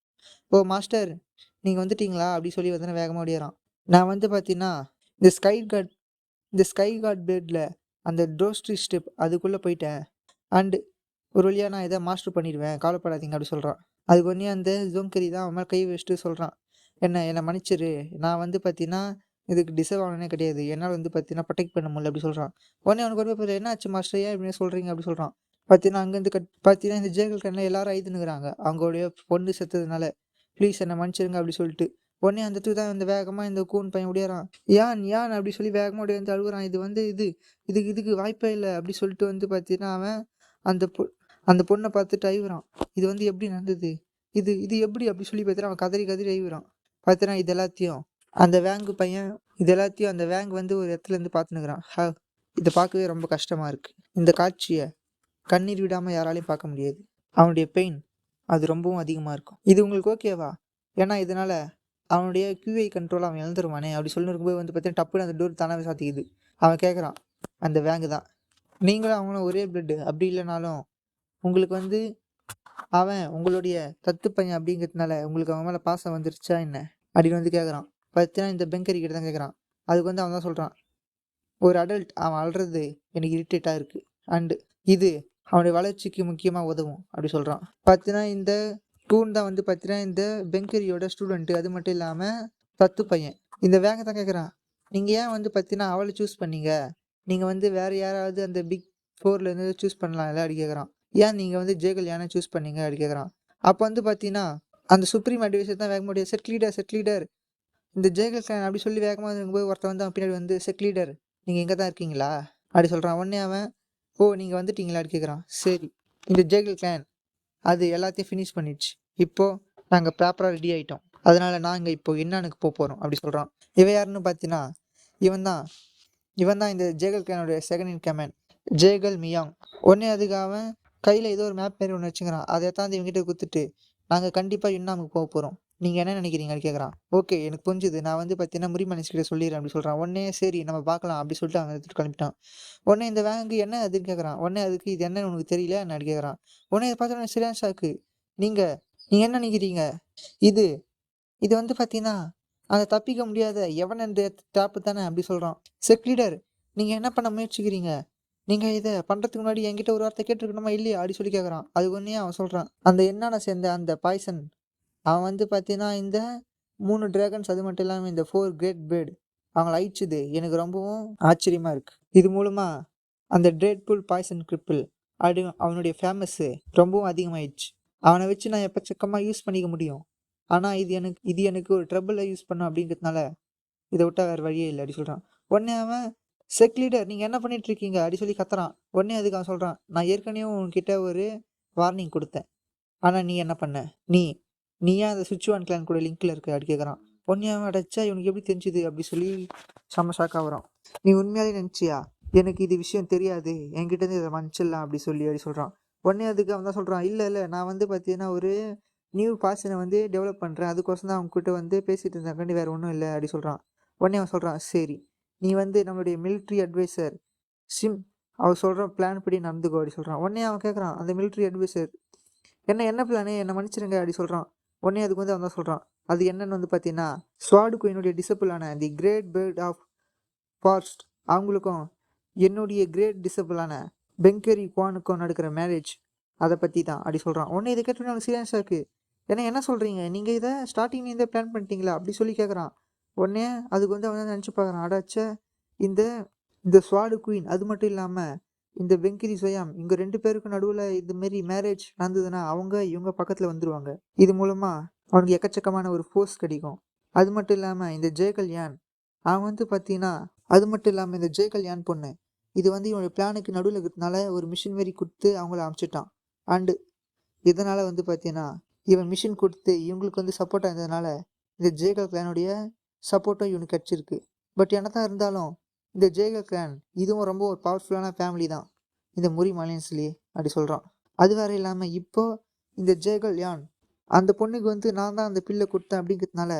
ஓ மாஸ்டர், நீங்கள் வந்துட்டீங்களா அப்படி சொல்லி வந்து வேகமாக ஓடிறான். நான் வந்து பார்த்தீங்கன்னா இந்த ஸ்கை கார்ட் பெட்டில் அந்த டோஸ்ட்ரி ஸ்டெப் அதுக்குள்ளே போயிட்டேன். அண்டு ஒரு வழியாக நான் இதை மாஸ்டர் பண்ணிடுவேன், கவலைப்படாதீங்க அப்படி சொல்கிறான். அதுக்கு ஒன்றே அந்த ஜோங்கரி தான் அவன் மேலே கை வச்சுட்டு சொல்கிறான், என்னை மன்னிச்சிரு, நான் வந்து பார்த்தீங்கன்னா இதுக்கு டிசர்வ் ஆனே கிடையாது, என்னால் வந்து பார்த்தீங்கன்னா ப்ரொடெக்ட் பண்ண முடியல அப்படி சொல்கிறான். உடனே அவனுக்கு ஒரு பேர், என்ன ஆச்சு மாஸ்டர், ஏன் இப்படி சொல்கிறீங்க அப்படி சொல்கிறான். பார்த்தீங்கன்னா அங்கேருந்து பார்த்தீங்கன்னா இந்த ஜேகல் கண்ணில் எல்லாரும் ஐதுனுக்குறாங்க அவங்களுடைய பொண்ணு செத்ததுனால. ப்ளீஸ் என்னை மன்னிச்சிருங்க அப்படி சொல்லிட்டு. உடனே அந்த இடத்துக்கு தான் இந்த வேகமாக இந்த கூன் பையன் ஓடியாரான். யான் அப்படி சொல்லி வேகமாக ஓடி வந்து அழுகுறான். இது வந்து இதுக்கு வாய்ப்பே இல்லை அப்படி சொல்லிட்டு வந்து பார்த்தீங்கன்னா அவன் அந்த பொண்ணை பார்த்துட்டு அழுகுறான். இது வந்து எப்படி நடந்தது, இது எப்படி அப்படி சொல்லி பார்த்தீங்கன்னா அவன் கதறி அழுகுறான். பார்த்தீங்கன்னா இது எல்லாத்தையும் அந்த வேங் வந்து ஒரு இடத்துலேருந்து பார்த்துனுக்குறான். இதை பார்க்கவே ரொம்ப கஷ்டமாக இருக்குது. இந்த காட்சியை கண்ணீர் விடாமல் யாராலையும் பார்க்க முடியாது. அவனுடைய பெயின் அது ரொம்பவும் அதிகமாக இருக்கும். இது உங்களுக்கு ஓகேவா? ஏன்னா இதனால் அவனுடைய QI கண்ட்ரோல் அவன் இழந்துருவானே அப்படி சொல்லி இருக்கும்போது வந்து பார்த்தீங்கன்னா டப்புன்னு அந்த டோர் தானாகவே சாத்திக்குது. அவன் கேட்குறான், அந்த வேங்கு தான், நீங்களும் அவங்களும் ஒரே பிளட்டு அப்படி இல்லைனாலும் உங்களுக்கு வந்து அவன் உங்களுடைய தத்து பையன் அப்படிங்கிறதுனால உங்களுக்கு அவன் மேலே பாசம் வந்துருச்சா என்ன அப்படின்னு வந்து கேட்குறான். பார்த்தீங்கன்னா இந்த பெங்கரி கிட்ட தான் கேட்குறான். அதுக்கு வந்து அவன் தான் சொல்கிறான், ஒரு அடல்ட் அவன் அழுறது எனக்கு இரிட்டேட்டாக இருக்குது, அண்டு இது அவனுடைய வளர்ச்சிக்கு முக்கியமாக உதவும் அப்படி சொல்கிறான். பார்த்தீங்கன்னா இந்த டூன் தான் வந்து பார்த்தீங்கன்னா இந்த பெங்கரியோட ஸ்டூடெண்ட்டு, அது மட்டும் இல்லாமல் தத்து பையன். இந்த வேங்க தான் கேட்குறான், நீங்கள் ஏன் வந்து பார்த்தீங்கன்னா அவளை சூஸ் பண்ணீங்க, நீங்கள் வந்து வேறு யாராவது அந்த பிக் 4லேருந்து சூஸ் பண்ணலாம்ல அப்படி கேட்குறான். ஏன் நீங்கள் வந்து ஜேகல் யானை சூஸ் பண்ணீங்க அப்படி கேட்குறான். அப்போ வந்து பார்த்தீங்கன்னா அந்த சுப்ரீம் அட்வைசர் தான் வேகமாக செட் லீடர் இந்த ஜேகல் கிளான் அப்படி சொல்லி வேகமாக இருக்கும்போது ஒருத்தன் வந்து அவன் பின்னாடி வந்து, செட் லீடர் நீங்கள் எங்கே தான் இருக்கீங்களா அப்படி சொல்கிறான். உடனே அவன், ஓ நீங்கள் வந்துட்டீங்களா அப்படி கேட்குறான். சரி, இந்த ஜேகல் கிளான் அது எல்லாத்தையும் ஃபினிஷ் பண்ணிடுச்சு, இப்போது நாங்கள் ப்ராப்பராக ரெடி ஆகிட்டோம், அதனால் நாங்கள் இப்போது என்னானுக்கு போகிறோம் அப்படி சொல்கிறான். இவன் யாருன்னு பார்த்தீங்கன்னா இவன் தான் இந்த ஜேகல் கிளானோடைய செகண்ட் இன் கமாண்ட், ஜேகல் மியாங். உடனே அதுக்கு அவன் கையில் ஏதோ ஒரு மேப் மாரி ஒன்று வச்சுக்கிறான். அதை தாண்டி இவங்ககிட்ட கொடுத்துட்டு, நாங்கள் கண்டிப்பாக இன்னாமுக்கு போகிறோம், நீங்கள் என்ன நினைக்கிறீங்கன்னு கேட்குறான். ஓகே எனக்கு புரிஞ்சுது, நான் வந்து பார்த்தீங்கன்னா முறிமனுஷிக்கிட்ட சொல்லிடுறேன் அப்படி சொல்கிறான். உடனே சரி நம்ம பார்க்கலாம் அப்படி சொல்லிட்டு அவன் எடுத்துகிட்டு கிளம்பிட்டான். உடனே இந்த வேங்கு என்ன அதுன்னு கேட்குறான். உடனே அதுக்கு இது என்னன்னு உனக்கு தெரியல என்ன அப்படி கேட்குறான். உடனே இதை பார்த்தோன்னே சரியான ஷாக்கு. நீங்கள் என்ன நினைக்கிறீங்க, இது இது வந்து பார்த்தீங்கன்னா அதை தப்பிக்க முடியாத எவன் என்ற டாப்பு தானே அப்படி சொல்கிறான். செக் லீடர் நீங்கள் என்ன பண்ண முயற்சிக்கிறீங்க, நீங்கள் இதை பண்ணுறதுக்கு முன்னாடி என்கிட்ட ஒரு வார்த்தை கேட்டிருக்கணுமா இல்லையா அப்படி சொல்லி கேட்குறான். அது ஒன்றே அவன் சொல்கிறான், அந்த என்னான சேர்ந்த அந்த பாய்சன் அவன் வந்து பார்த்தீங்கன்னா இந்த 3 டிராகன்ஸ் அது மட்டும் இல்லாமல் இந்த 4 கிரேட் பேர்டு அவங்கள அழிச்சுது எனக்கு ரொம்பவும் ஆச்சரியமாக இருக்குது. இது மூலமாக அந்த கிரேட்ஃபுல் பாய்சன் கிரிப்பிள் அப்படி அவனுடைய ஃபேமஸ்ஸு ரொம்பவும் அதிகமாகிடுச்சு. அவனை வச்சு நான் எப்பச்சக்கமாக யூஸ் பண்ணிக்க முடியும். ஆனால் இது எனக்கு ஒரு ட்ரபிளில் யூஸ் பண்ண அப்படின்றதுனால இதை விட்டா வேறு வழியே இல்லை அப்படி சொல்கிறான். உடனே அவன் செக் லீடர் நீங்கள் என்ன பண்ணிட்டு இருக்கீங்க அப்படி சொல்லி கத்துறான். உடனே அதுக்கு அவன் சொல்கிறான், நான் ஏற்கனவே உன்கிட்ட ஒரு வார்னிங் கொடுத்தேன், ஆனால் நீ என்ன பண்ண, நீ ஏன் அந்த சுவிட்ச் கிளான் கூட லிங்க்ல இருக்க அப்படி கேட்குறான். உடனே அவன் அடைச்சா இவனுக்கு எப்படி தெரிஞ்சுது அப்படி சொல்லி செம்ம ஷாக்காக வரான். நீ உண்மையாலே நினச்சியா எனக்கு இது விஷயம் தெரியாது, என்கிட்டேருந்து இதை மன்னிச்சிடலாம் அப்படி சொல்கிறான். உடனே அதுக்கு அவன் தான் சொல்கிறான், இல்லை நான் வந்து பார்த்தீங்கன்னா ஒரு நியூ பாஷனை வந்து டெவலப் பண்ணுறேன், அதுக்கோசம் தான் அவங்ககிட்ட வந்து பேசிகிட்டு இருந்தாக்காண்டி வேறு ஒன்றும் இல்லை அப்படி சொல்கிறான். உடனே அவன் சொல்கிறான், சரி நீ வந்து நம்மளுடைய மிலிட்ரி அட்வைசர் சிம் அவர் சொல்கிற பிளான் படி நடந்துக்கோ அப்படி சொல்கிறான். உடனே அவன் கேட்குறான், அந்த மிலிட்ரி அட்வைசர் என்ன பிளானு என்னை மன்னிச்சிருங்க அப்படி சொல்கிறான். உடனே அதுக்கு வந்து அவன் தான் சொல்கிறான், அது என்னன்னு வந்து பார்த்தீங்கன்னா ஸ்வாடு குயினுடைய டிசபிளான the great bird of forest அவங்களுக்கும் என்னுடைய கிரேட் டிசபிளான பெங்கரி குவானுக்கும் நடக்கிற மேரேஜ் அதை பற்றி தான் அப்படி சொல்கிறான். உடனே இதை கேட்டோன்னே அவனுக்கு சீரியஸாக இருக்குது. ஏன்னா என்ன சொல்கிறீங்க நீங்கள் இதை ஸ்டார்டிங்லேருந்தே பிளான் பண்ணிட்டீங்களா அப்படி சொல்லி கேட்குறான். உடனே அதுக்கு வந்து அவன் நினச்சி பார்க்குறான், அடாச்ச இந்த இந்த ஸ்வாடு குயின் அது மட்டும் இல்லாமல் இந்த வெங்கிரி சுயம் இவங்க 2 பேருக்கும் நடுவில் இதுமாரி மேரேஜ் நடந்ததுன்னா இவங்க பக்கத்தில் வந்துடுவாங்க. இது மூலமாக அவனுக்கு எக்கச்சக்கமான ஒரு ஃபோர்ஸ் கிடைக்கும். அது மட்டும் இல்லாமல் இந்த ஜெயகல்யான் அவன் வந்து பார்த்தீங்கன்னா இந்த ஜெயகல்யான் பொண்ணு இது வந்து இவனுடைய பிளானுக்கு நடுவில் இருக்கிறதுனால ஒரு மிஷின் மாரி கொடுத்து அவங்கள அனுப்பிச்சிட்டான். அண்டு இதனால் வந்து பார்த்தீங்கன்னா இவன் மிஷின் கொடுத்து இவங்களுக்கு வந்து சப்போர்ட்டாக இருந்ததுனால இந்த ஜெயகல் கிளானுடைய சப்போர்ட்டும் இவனுக்கு கிடச்சிருக்கு. பட் என்ன தான் இருந்தாலும் இந்த ஜெயகல் கிளான் இதுவும் ரொம்ப ஒரு பவர்ஃபுல்லான ஃபேமிலி தான் இந்த முரி மலையன்ஸ்லேயே அப்படி சொல்கிறான். அது வேறு இல்லாமல் இப்போ இந்த ஜெயகல் யான் அந்த பொண்ணுக்கு வந்து நான் தான் அந்த பில்லை கொடுத்தேன் அப்படிங்கிறதுனால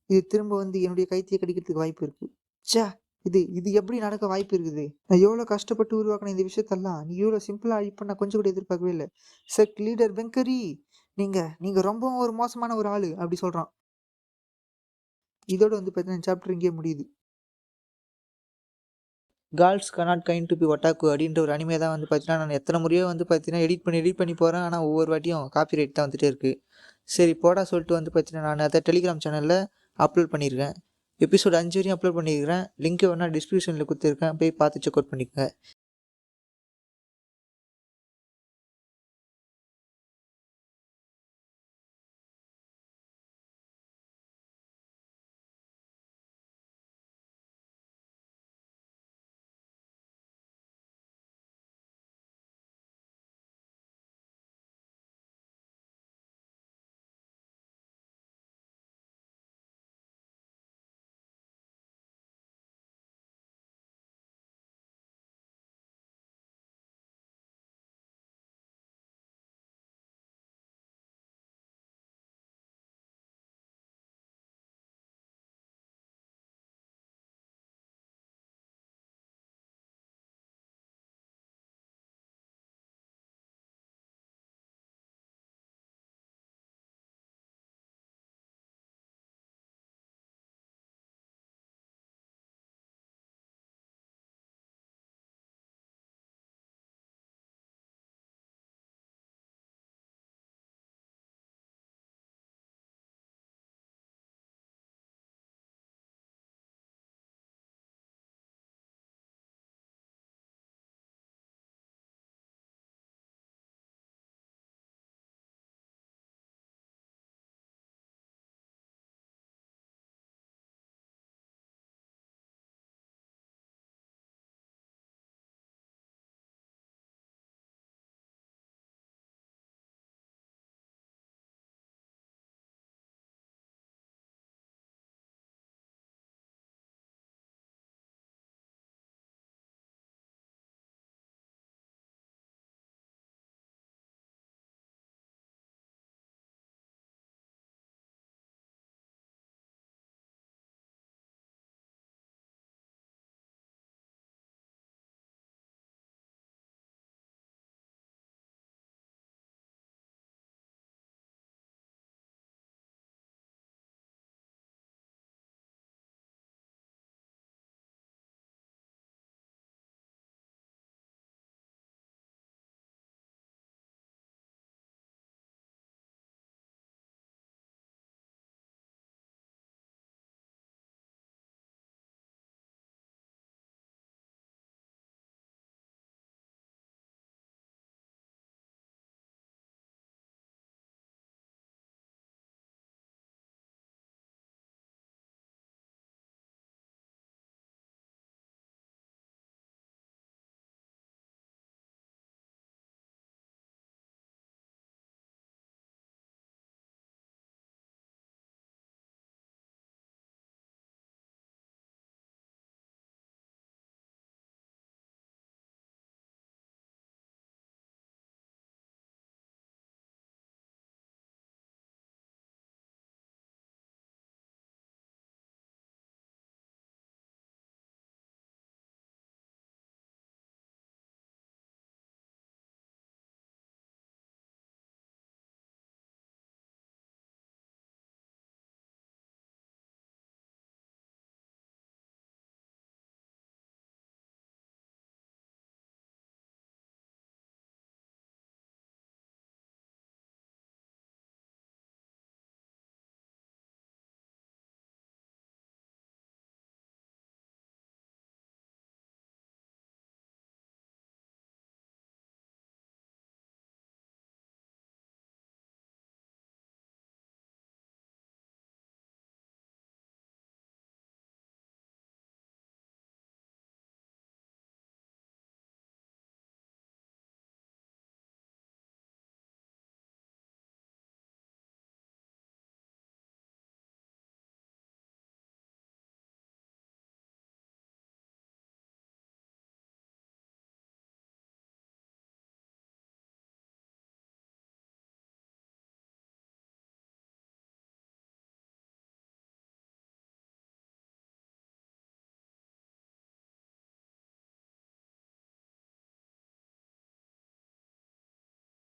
இது திரும்ப வந்து என்னுடைய கைத்தியை கடிக்கிறதுக்கு வாய்ப்பு இருக்குது. சே இது எப்படி நடக்க வாய்ப்பு இருக்குது? நான் எவ்வளோ கஷ்டப்பட்டு உருவாக்கின இந்த விஷயத்தெல்லாம் நீ எவ்வளோ சிம்பிளாக அழிப்ப நான் கொஞ்சம் கூட எதிர்பார்க்கவே இல்லை. செக் லீடர் வெங்கரி நீங்கள் ரொம்பவும் ஒரு மோசமான ஒரு ஆள் அப்படி சொல்கிறான். இதோட வந்து பார்த்தீங்கன்னா சாப்டர் இங்கே முடியுது. Girls can't kind to be otaku அப்படின்ற ஒரு அனிமே தான் வந்து பார்த்தீங்கன்னா நான் எத்தனை முறையோ வந்து பார்த்தீங்கன்னா எடிட் பண்ணி போகிறேன். ஆனால் ஒவ்வொரு வாட்டியும் காப்பி ரைட் தான் வந்துகிட்டே இருக்குது. சரி போடா சொல்லிட்டு வந்து பார்த்தீங்கன்னா நான் அதை டெலிகிராம் சேனலில் அப்லோட் பண்ணியிருக்கேன். எபிசோட் 5 வரையும் அப்லோட் பண்ணியிருக்கிறேன். லிங்க் வேணால் டிஸ்கிரிப்ஷனில் கொடுத்துருக்கேன், போய் பார்த்து செக் அவுட் பண்ணிக்கோங்க.